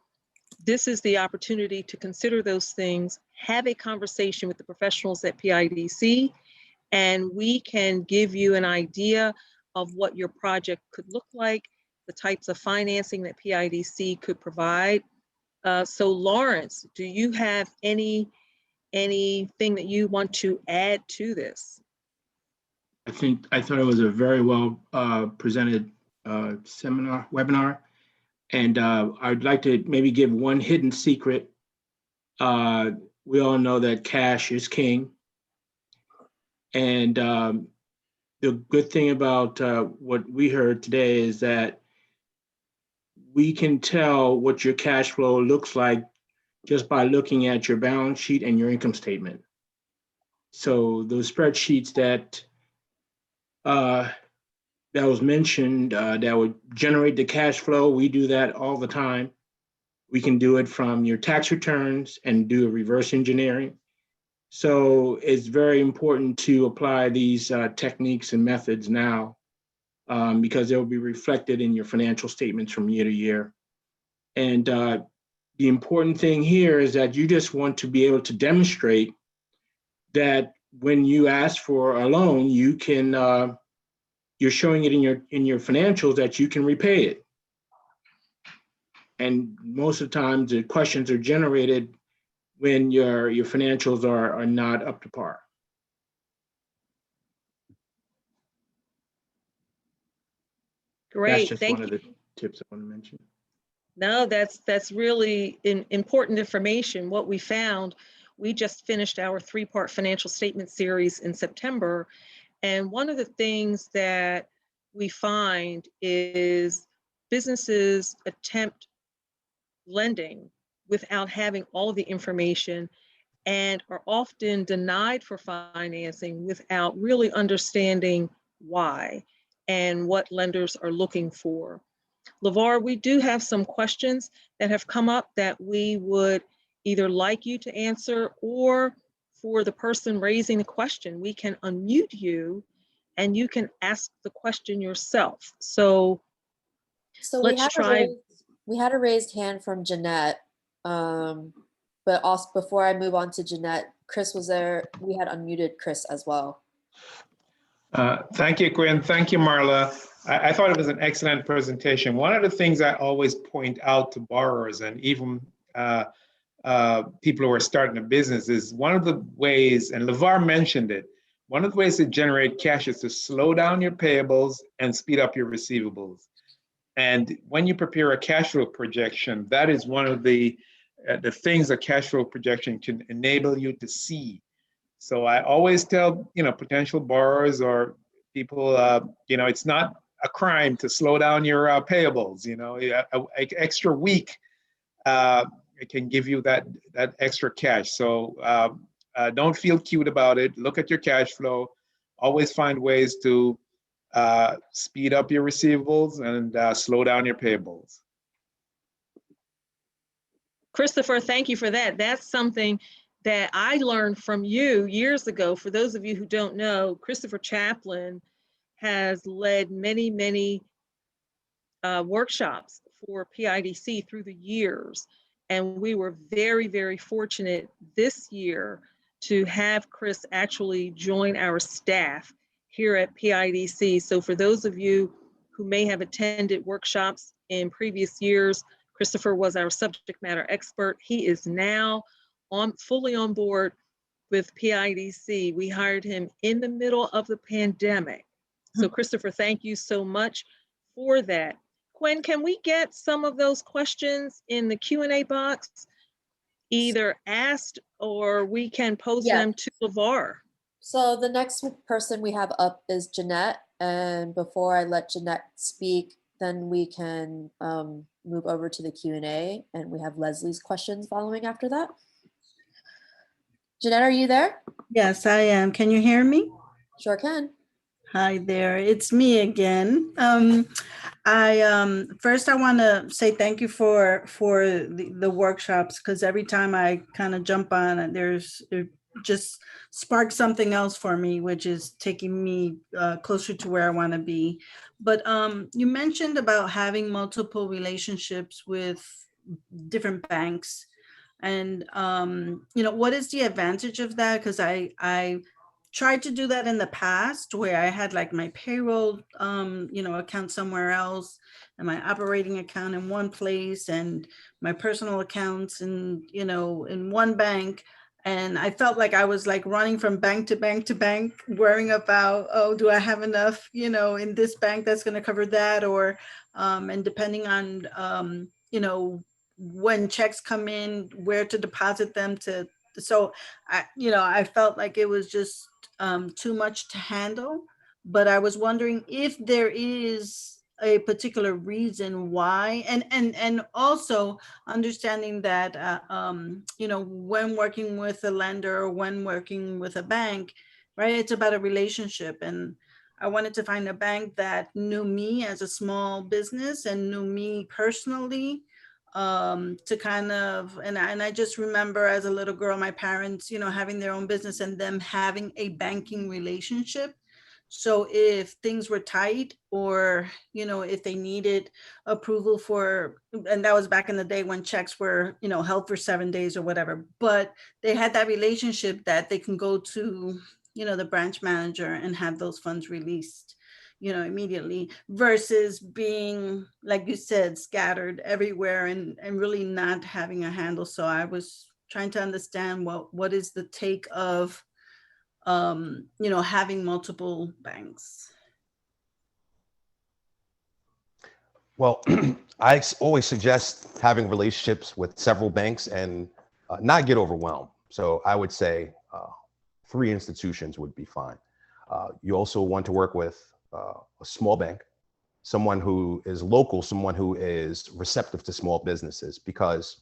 This is the opportunity to consider those things, have a conversation with the professionals at PIDC, and we can give you an idea of what your project could look like, the types of financing that PIDC could provide. So Lawrence, do you have anything that you want to add to this? I thought it was a very well presented webinar. And I'd like to maybe give one hidden secret. We all know that cash is king. And the good thing about what we heard today is that we can tell what your cash flow looks like just by looking at your balance sheet and your income statement. So those spreadsheets that was mentioned that would generate the cash flow, we do that all the time. We can do it from your tax returns and do a reverse engineering. So it's very important to apply these techniques and methods now because they'll be reflected in your financial statements from year to year. And the important thing here is that you just want to be able to demonstrate that when you ask for a loan, you can you're showing it in your financials that you can repay it. And most of the time, the questions are generated when your financials are not up to par. Great, that's just thank one you. of the tips I want to mention. No, that's really important information. What we found, we just finished our 3-part financial statement series in September, And one of the things that we find is businesses attempt lending without having all the information and are often denied for financing without really understanding why and what lenders are looking for. LeVar, we do have some questions that have come up that we would either like you to answer, or for the person raising the question, we can unmute you and you can ask the question yourself. So let's try. We had a raised hand from Jeanette, but also before I move on to Jeanette, Chris was there. We had unmuted Chris as well. Thank you, Quinn. Thank you, Marla. I thought it was an excellent presentation. One of the things I always point out to borrowers and even people who are starting a business is one of the ways, and LeVar mentioned it, one of the ways to generate cash is to slow down your payables and speed up your receivables. And when you prepare a cash flow projection, that is one of the things a cash flow projection can enable you to see. So I always tell, potential borrowers or people, it's not a crime to slow down your payables. An extra week it can give you that extra cash. So don't feel cute about it. Look at your cash flow. Always find ways to speed up your receivables and slow down your payables. Christopher, thank you for that. That's something that I learned from you years ago. For those of you who don't know, Christopher Chaplin has led many, many workshops for PIDC through the years. And we were very, very fortunate this year to have Chris actually join our staff here at PIDC. So for those of you who may have attended workshops in previous years, Christopher was our subject matter expert. He is now fully on board with PIDC. We hired him in the middle of the pandemic. So Christopher, thank you so much for that. Quinn, can we get some of those questions in the Q&A box, either asked or we can pose them to LeVar? So the next person we have up is Jeanette. And before I let Jeanette speak, then we can move over to the Q&A, and we have Leslie's questions following after that. Jeanette, are you there? Yes, I am. Can you hear me? Sure can. Hi there, it's me again. First I want to say thank you for the workshops, because every time I kind of jump on it, it just sparks something else for me, which is taking me closer to where I want to be. But you mentioned about having multiple relationships with different banks. And, what is the advantage of that? Because I tried to do that in the past, where I had like my payroll, account somewhere else, and my operating account in one place, and my personal accounts in one bank. And I felt like I was like running from bank to bank to bank, worrying about, oh, do I have enough, in this bank that's going to cover that? Or, and depending on, when checks come in, where to deposit them to. So I felt like it was just too much to handle. But I was wondering if there is a particular reason why, and also understanding that when working with a lender or when working with a bank, right, it's about a relationship. And I wanted to find a bank that knew me as a small business and knew me personally, to kind of, and I just remember as a little girl, my parents, having their own business and them having a banking relationship. So if things were tight, or, if they needed approval for, and that was back in the day when checks were, held for 7 days or whatever, but they had that relationship that they can go to, the branch manager and have those funds released, immediately, versus being, like you said, scattered everywhere and really not having a handle. So I was trying to understand what is the take of having multiple banks. Well, I always suggest having relationships with several banks and not get overwhelmed. So I would say 3 institutions would be fine. You also want to work with a small bank, someone who is local, someone who is receptive to small businesses, because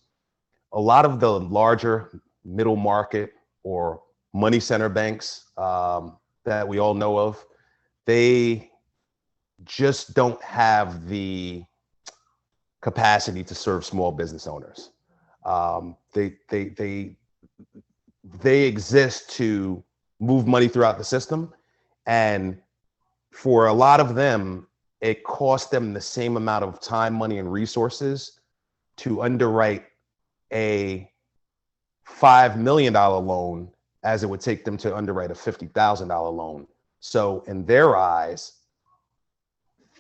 a lot of the larger middle market or money center banks that we all know of, they just don't have the capacity to serve small business owners. They exist to move money throughout the system, and for a lot of them, it costs them the same amount of time, money, and resources to underwrite a $5 million loan as it would take them to underwrite a $50,000 loan. So in their eyes,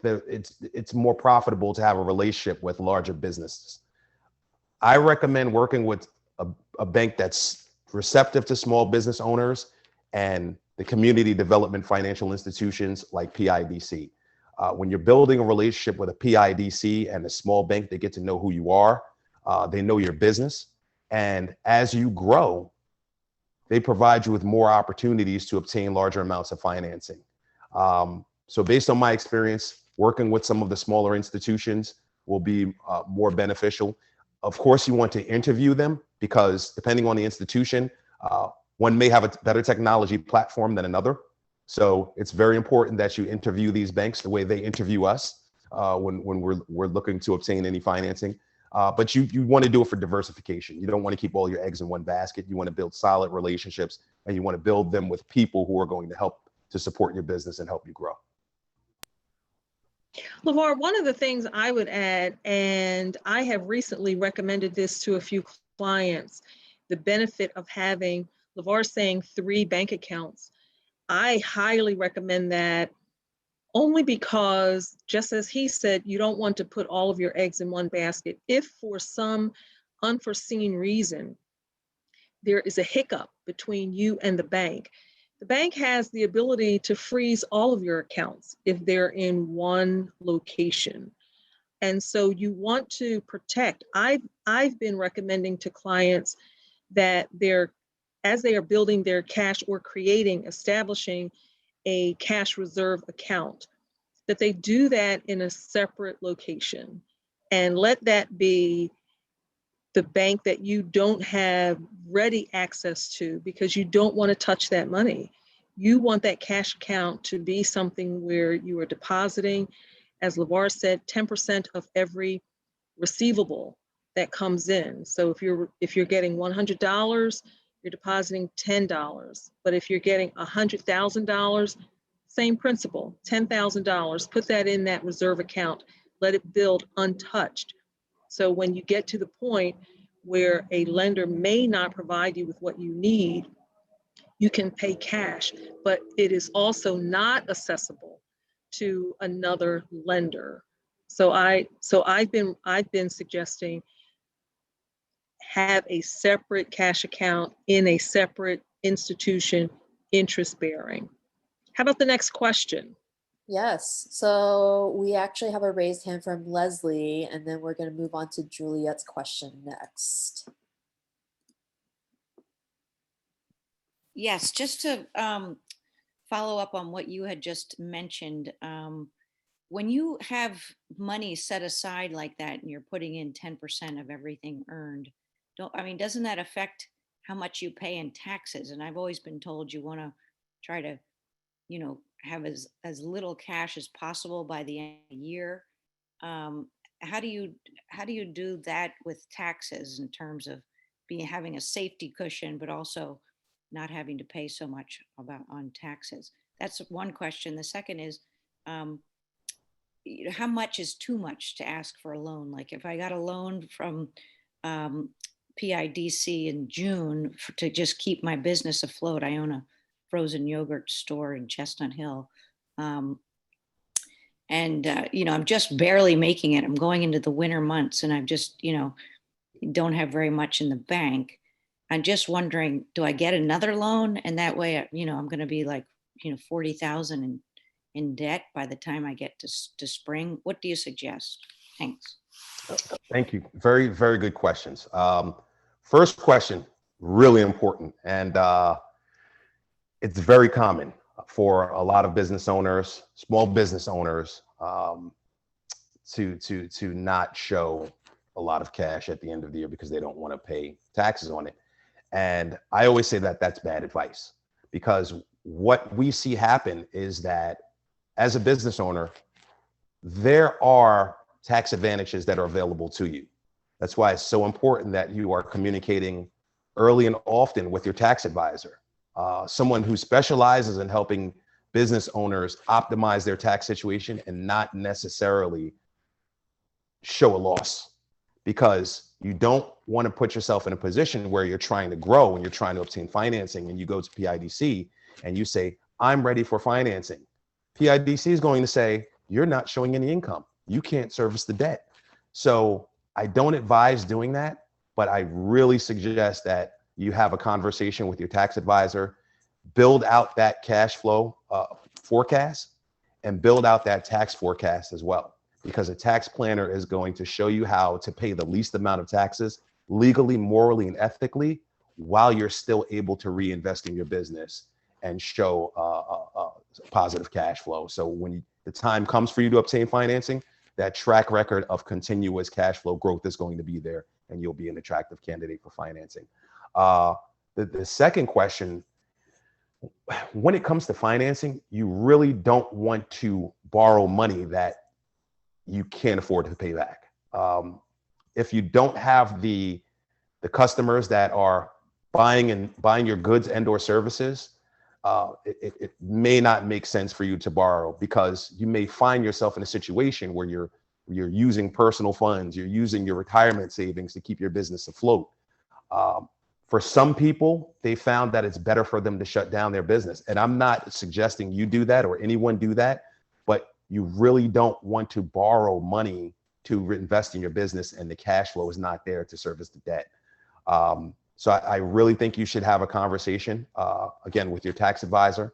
it's more profitable to have a relationship with larger businesses. I recommend working with a bank that's receptive to small business owners and the community development financial institutions like PIDC. When you're building a relationship with a PIDC and a small bank, they get to know who you are. They know your business. And as you grow, they provide you with more opportunities to obtain larger amounts of financing. So based on my experience, working with some of the smaller institutions will be more beneficial. Of course, you want to interview them, because depending on the institution, one may have a better technology platform than another. So it's very important that you interview these banks the way they interview us when we're looking to obtain any financing. But you want to do it for diversification. You don't want to keep all your eggs in one basket. You want to build solid relationships, and you want to build them with people who are going to help to support your business and help you grow. LeVar, one of the things I would add, and I have recently recommended this to a few clients, the benefit of having, LeVar saying 3 bank accounts. I highly recommend that, only because, just as he said, you don't want to put all of your eggs in one basket. If for some unforeseen reason there is a hiccup between you and the bank has the ability to freeze all of your accounts if they're in one location. And so you want to protect. I've been recommending to clients that as they are building their cash or establishing a cash reserve account, that they do that in a separate location, and let that be the bank that you don't have ready access to, because you don't want to touch that money. You want that cash account to be something where you are depositing, as LeVar said, 10% of every receivable that comes in. So if you're getting $100, you're depositing $10. But if you're getting $100,000, same principle, $10,000, put that in that reserve account, let it build untouched. So when you get to the point where a lender may not provide you with what you need, you can pay cash, but it is also not accessible to another lender. So I've been suggesting have a separate cash account in a separate institution, interest bearing. How about the next question? Yes. So we actually have a raised hand from Leslie, and then we're going to move on to Juliet's question next. Yes, just to follow up on what you had just mentioned, when you have money set aside like that and you're putting in 10% of everything earned, doesn't that affect how much you pay in taxes? And I've always been told you want to try to, have as little cash as possible by the end of the year. How do you do that with taxes in terms of having a safety cushion, but also not having to pay so much on taxes? That's one question. The second is, how much is too much to ask for a loan? Like if I got a loan from PIDC in June to just keep my business afloat, I own a frozen yogurt store in Chestnut Hill. I'm just barely making it. I'm going into the winter months and I've just, don't have very much in the bank. I'm just wondering, do I get another loan? And that way, I'm going to be like, 40,000 in debt by the time I get to spring. What do you suggest? Thanks. Thank you. Very, very good questions. First question, really important. And it's very common. for a lot of business owners, small business owners, to not show a lot of cash at the end of the year because they don't want to pay taxes on it. And I always say that that's bad advice, because what we see happen is that as a business owner, there are tax advantages that are available to you. That's why it's so important that you are communicating early and often with your tax advisor, someone who specializes in helping business owners optimize their tax situation and not necessarily show a loss, because you don't want to put yourself in a position where you're trying to grow and you're trying to obtain financing and you go to PIDC and you say, I'm ready for financing. PIDC is going to say, you're not showing any income. You can't service the debt. So I don't advise doing that, but I really suggest that you have a conversation with your tax advisor, build out that cash flow forecast, and build out that tax forecast as well, because a tax planner is going to show you how to pay the least amount of taxes legally, morally, and ethically, while you're still able to reinvest in your business and show positive cash flow. So when the time comes for you to obtain financing, that track record of continuous cash flow growth is going to be there, and you'll be an attractive candidate for financing. The second question, when it comes to financing, you really don't want to borrow money that you can't afford to pay back. If you don't have the customers that are buying your goods and or services, it may not make sense for you to borrow, because you may find yourself in a situation where you're using personal funds, you're using your retirement savings to keep your business afloat. For some people, they found that it's better for them to shut down their business. And I'm not suggesting you do that or anyone do that, but you really don't want to borrow money to invest in your business and the cash flow is not there to service the debt. So I really think you should have a conversation, again, with your tax advisor,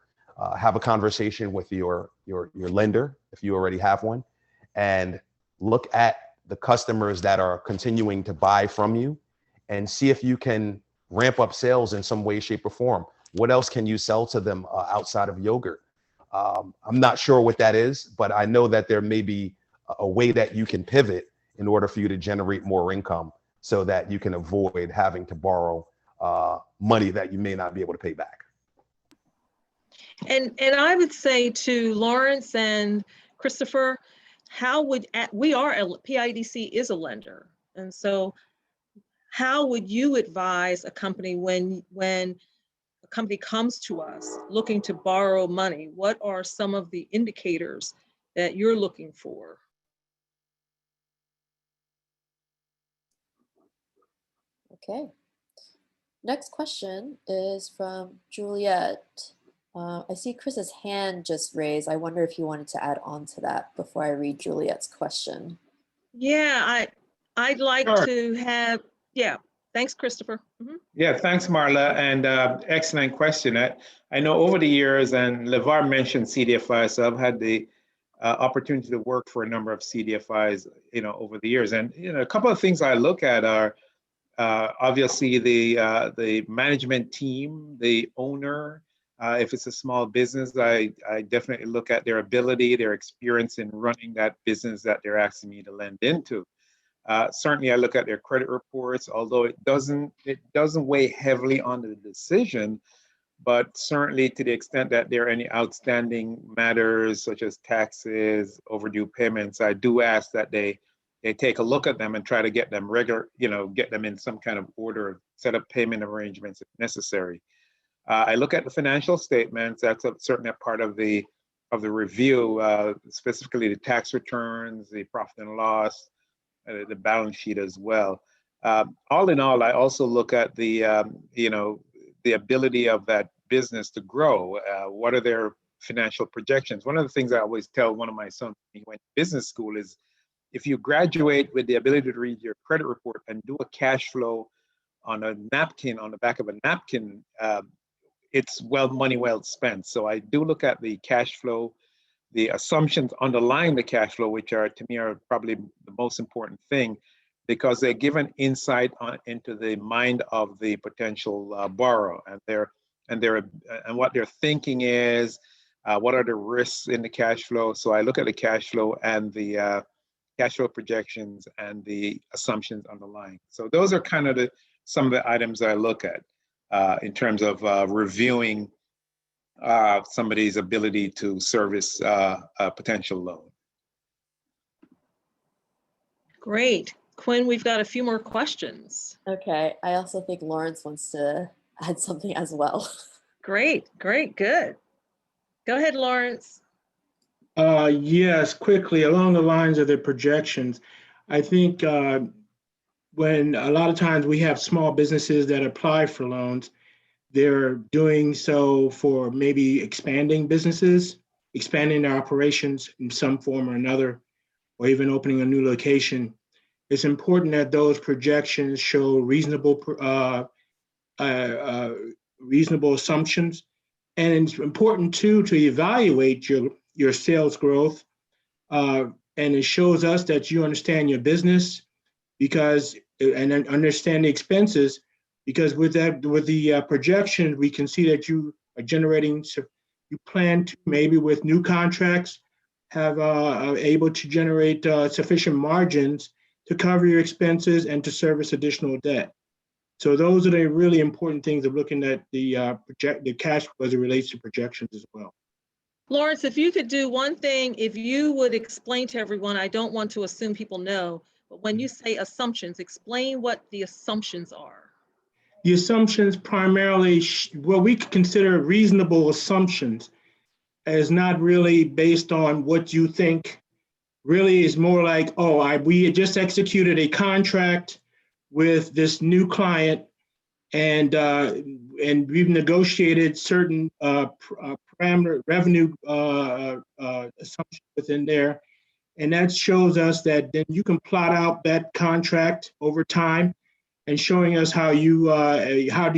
have a conversation with your lender, if you already have one, and look at the customers that are continuing to buy from you and see if you can ramp up sales in some way, shape, or form. What else can you sell to them outside of yogurt? I'm not sure what that is, but I know that there may be a way that you can pivot in order for you to generate more income so that you can avoid having to borrow money that you may not be able to pay back. And I would say to Lawrence and Christopher, PIDC is a lender. And so how would you advise a company when a company comes to us looking to borrow money? What are some of the indicators that you're looking for? Okay. Next question is from Juliet. I see Chris's hand just raised. I wonder if you wanted to add on to that before I read Juliet's question. Yeah, I'd like Sure. to have, yeah. Thanks, Christopher. Mm-hmm. Yeah, thanks, Marla, and excellent question. I know over the years, and LeVar mentioned CDFIs, so I've had the opportunity to work for a number of CDFIs, over the years. And a couple of things I look at are obviously the management team, the owner. If it's a small business, I definitely look at their ability, their experience in running that business that they're asking me to lend into. Certainly, I look at their credit reports, although it doesn't weigh heavily on the decision, but certainly to the extent that there are any outstanding matters such as taxes, overdue payments, I do ask that they take a look at them and try to get them get them in some kind of order, set up payment arrangements if necessary. I look at the financial statements. That's certainly a part of the review, specifically the tax returns, the profit and loss, the balance sheet as well. All in all, I also look at the ability of that business to grow. What are their financial projections? One of the things I always tell one of my sons when he went to business school is, if you graduate with the ability to read your credit report and do a cash flow on a napkin, on the back of a napkin, it's money well spent. So I do look at the cash flow, the assumptions underlying the cash flow, which are, to me, are probably the most important thing, because they give an insight into the mind of the potential borrower and what their thinking is, What are the risks in the cash flow? So I look at the cash flow and the cash flow projections and the assumptions underlying. So those are kind of some of the items that I look at in terms of reviewing somebody's ability to service a potential loan. Great. Quinn, we've got a few more questions. Okay, I also think Lawrence wants to add something as well. Great, good. Go ahead, Lawrence. Yes, quickly, along the lines of the projections, I think when a lot of times we have small businesses that apply for loans, they're doing so for maybe expanding businesses, expanding their operations in some form or another, or even opening a new location. It's important that those projections show reasonable assumptions. And it's important too to evaluate your sales growth. And it shows us that you understand your business and understand the expenses, because with the projections, we can see that you are generating, you plan to maybe with new contracts have able to generate sufficient margins to cover your expenses and to service additional debt. So those are the really important things of looking at the cash flow as it relates to projections as well. Lawrence, if you could do one thing, if you would explain to everyone, I don't want to assume people know, but when you say assumptions, explain what the assumptions are. The assumptions primarily, what we consider reasonable assumptions, is not really based on what you think. Really is more like, we had just executed a contract with this new client, and we've negotiated certain parameter revenue assumptions within there, and that shows us that then you can plot out that contract over time, and showing us how do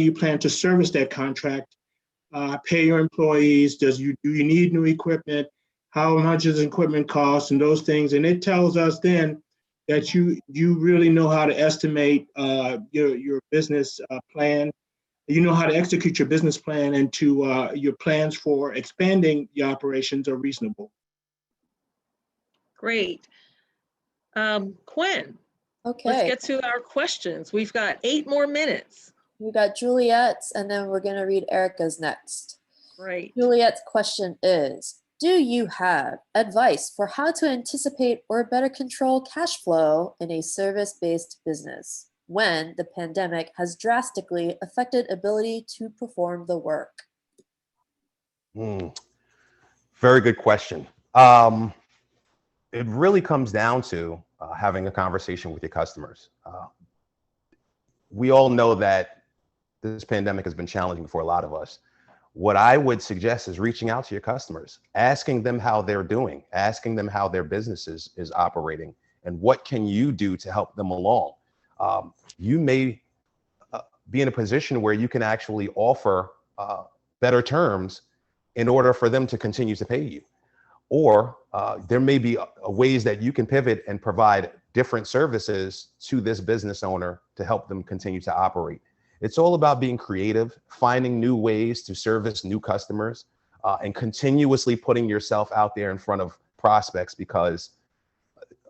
you plan to service that contract, pay your employees, do you need new equipment, how much does equipment cost, and those things. And it tells us then that you really know how to estimate your business plan. You know how to execute your business plan, and your plans for expanding your operations are reasonable. Great. Quinn, Okay. let's get to our questions. We've got 8 more minutes. We got Juliet's, and then we're going to read Erica's next. Great. Juliet's question is, do you have advice for how to anticipate or better control cash flow in a service-based business when the pandemic has drastically affected ability to perform the work? Very good question. It really comes down to having a conversation with your customers. We all know that this pandemic has been challenging for a lot of us. What I would suggest is reaching out to your customers, asking them how they're doing, asking them how their business is operating, and what can you do to help them along. You may be in a position where you can actually offer better terms in order for them to continue to pay you. Or there may be ways that you can pivot and provide different services to this business owner to help them continue to operate. It's all about being creative, finding new ways to service new customers, and continuously putting yourself out there in front of prospects, because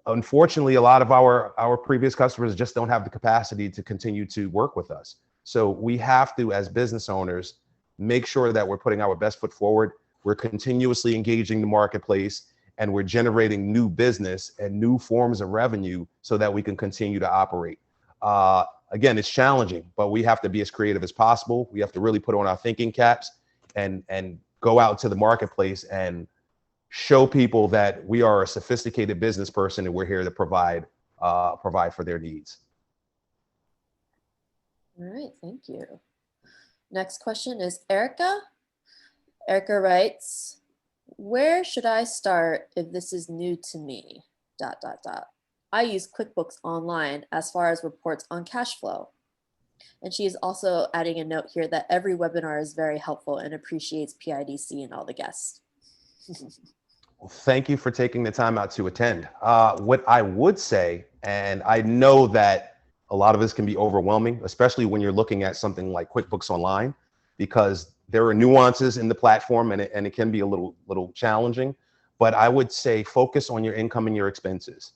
unfortunately, a lot of our previous customers just don't have the capacity to continue to work with us. So we have to, as business owners, make sure that we're putting our best foot forward. We're continuously engaging the marketplace, and we're generating new business and new forms of revenue so that we can continue to operate. Again, it's challenging, but we have to be as creative as possible. We have to really put on our thinking caps and go out to the marketplace and show people that we are a sophisticated business person and we're here to provide for their needs. All right, thank you. Next question is Erica. Erica writes, where should I start if this is new to me, ... I use QuickBooks Online as far as reports on cash flow. And she is also adding a note here that every webinar is very helpful and appreciates PIDC and all the guests. Well, thank you for taking the time out to attend. What I would say, and I know that a lot of this can be overwhelming, especially when you're looking at something like QuickBooks Online, because there are nuances in the platform, and it can be a little challenging, but I would say focus on your income and your expenses.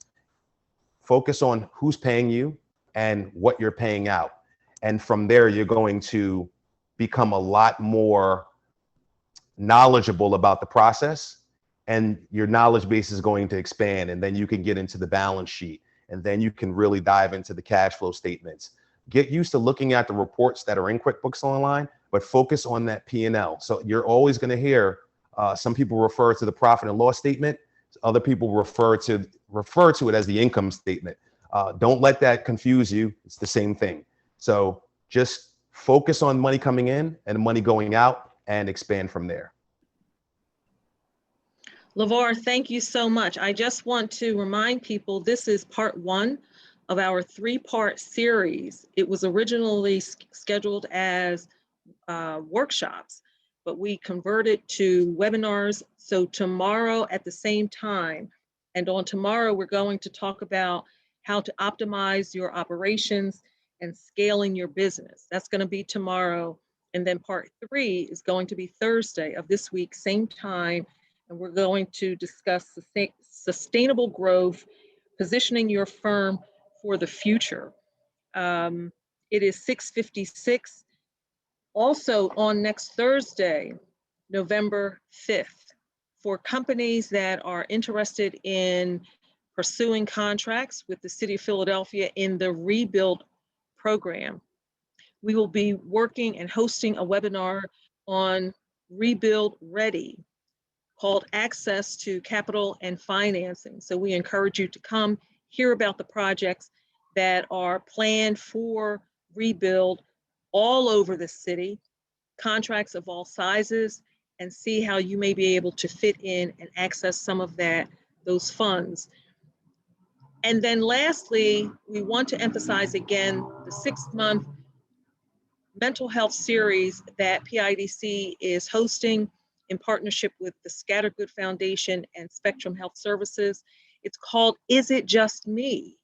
Focus on who's paying you and what you're paying out. And from there, you're going to become a lot more knowledgeable about the process, and your knowledge base is going to expand. And then you can get into the balance sheet, and then you can really dive into the cash flow statements. Get used to looking at the reports that are in QuickBooks Online, but focus on that P&L. So you're always going to hear some people refer to the profit and loss statement. Other people refer to it as the income statement. Don't let that confuse you. It's the same thing. So just focus on money coming in and money going out and expand from there. LeVar, thank you so much. I just want to remind people this is part 1 of our 3-part series. It was originally scheduled as workshops, but we converted to webinars. So tomorrow at the same time, and on tomorrow, we're going to talk about how to optimize your operations and scaling your business. That's going to be tomorrow. And then part 3 is going to be Thursday of this week, same time. And we're going to discuss sustainable growth, positioning your firm for the future. It is 6:56. Also on next Thursday, November 5th, for companies that are interested in pursuing contracts with the City of Philadelphia in the Rebuild program, we will be working and hosting a webinar on Rebuild Ready called Access to Capital and Financing. So we encourage you to come hear about the projects that are planned for Rebuild all over the city, contracts of all sizes, and see how you may be able to fit in and access some of those funds. And then lastly, we want to emphasize again the 6-month mental health series that PIDC is hosting in partnership with the Scattergood Foundation and Spectrum Health Services. It's called Is It Just Me?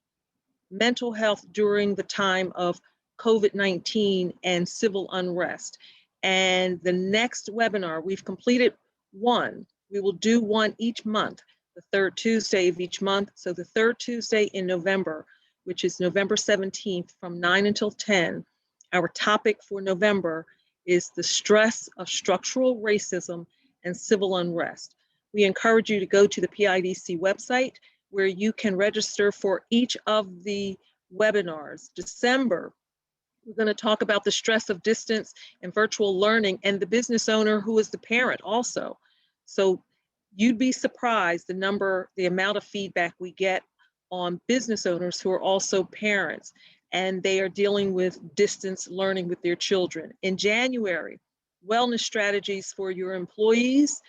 Mental Health During the Time of COVID-19 and Civil Unrest. And the next webinar, we've completed 1. We will do 1 each month, the 3rd Tuesday of each month. So the 3rd Tuesday in November, which is November 17th from 9 until 10, our topic for November is the stress of structural racism and civil unrest. We encourage you to go to the PIDC website where you can register for each of the webinars. December, we're going to talk about the stress of distance and virtual learning and the business owner who is the parent also. So you'd be surprised the amount of feedback we get on business owners who are also parents, and they are dealing with distance learning with their children. In January, wellness strategies for your employees.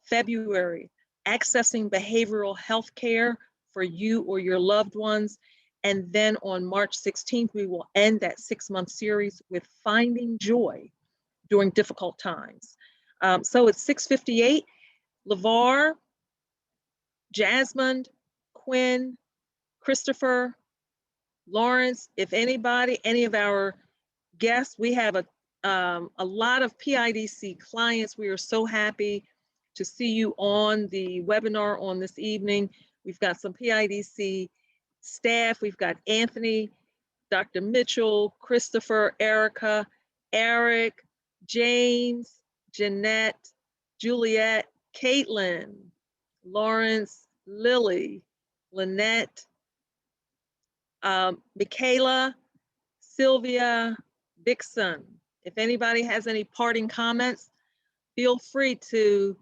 February, accessing behavioral health care for you or your loved ones. And then on March 16th, we will end that 6-month series with finding joy during difficult times. So it's 6:58. LeVar, Jasmine, Quinn, Christopher, Lawrence, if anybody, any of our guests, we have a lot of PIDC clients. We are so happy to see you on the webinar on this evening. We've got some PIDC staff. We've got Anthony, Dr. Mitchell, Christopher, Erica, Eric, James, Jeanette, Juliet, Caitlin, Lawrence, Lily, Lynette, Michaela, Sylvia, Dixon. If anybody has any parting comments, feel free to,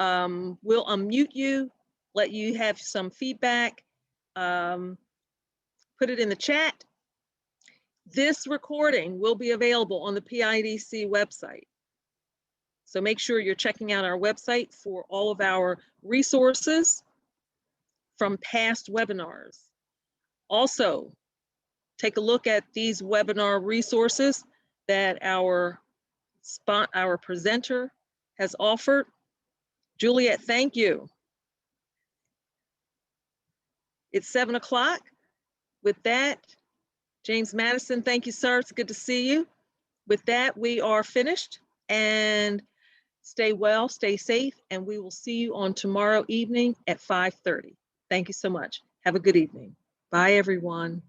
we'll unmute you, let you have some feedback, put it in the chat. This recording will be available on the PIDC website. So make sure you're checking out our website for all of our resources from past webinars. Also, take a look at these webinar resources that our presenter has offered. Juliet, thank you. It's 7 o'clock. With that, James Madison, thank you, sir. It's good to see you. With that, we are finished. and stay well, stay safe, and we will see you on tomorrow evening at 5:30. Thank you so much. Have a good evening. Bye, everyone.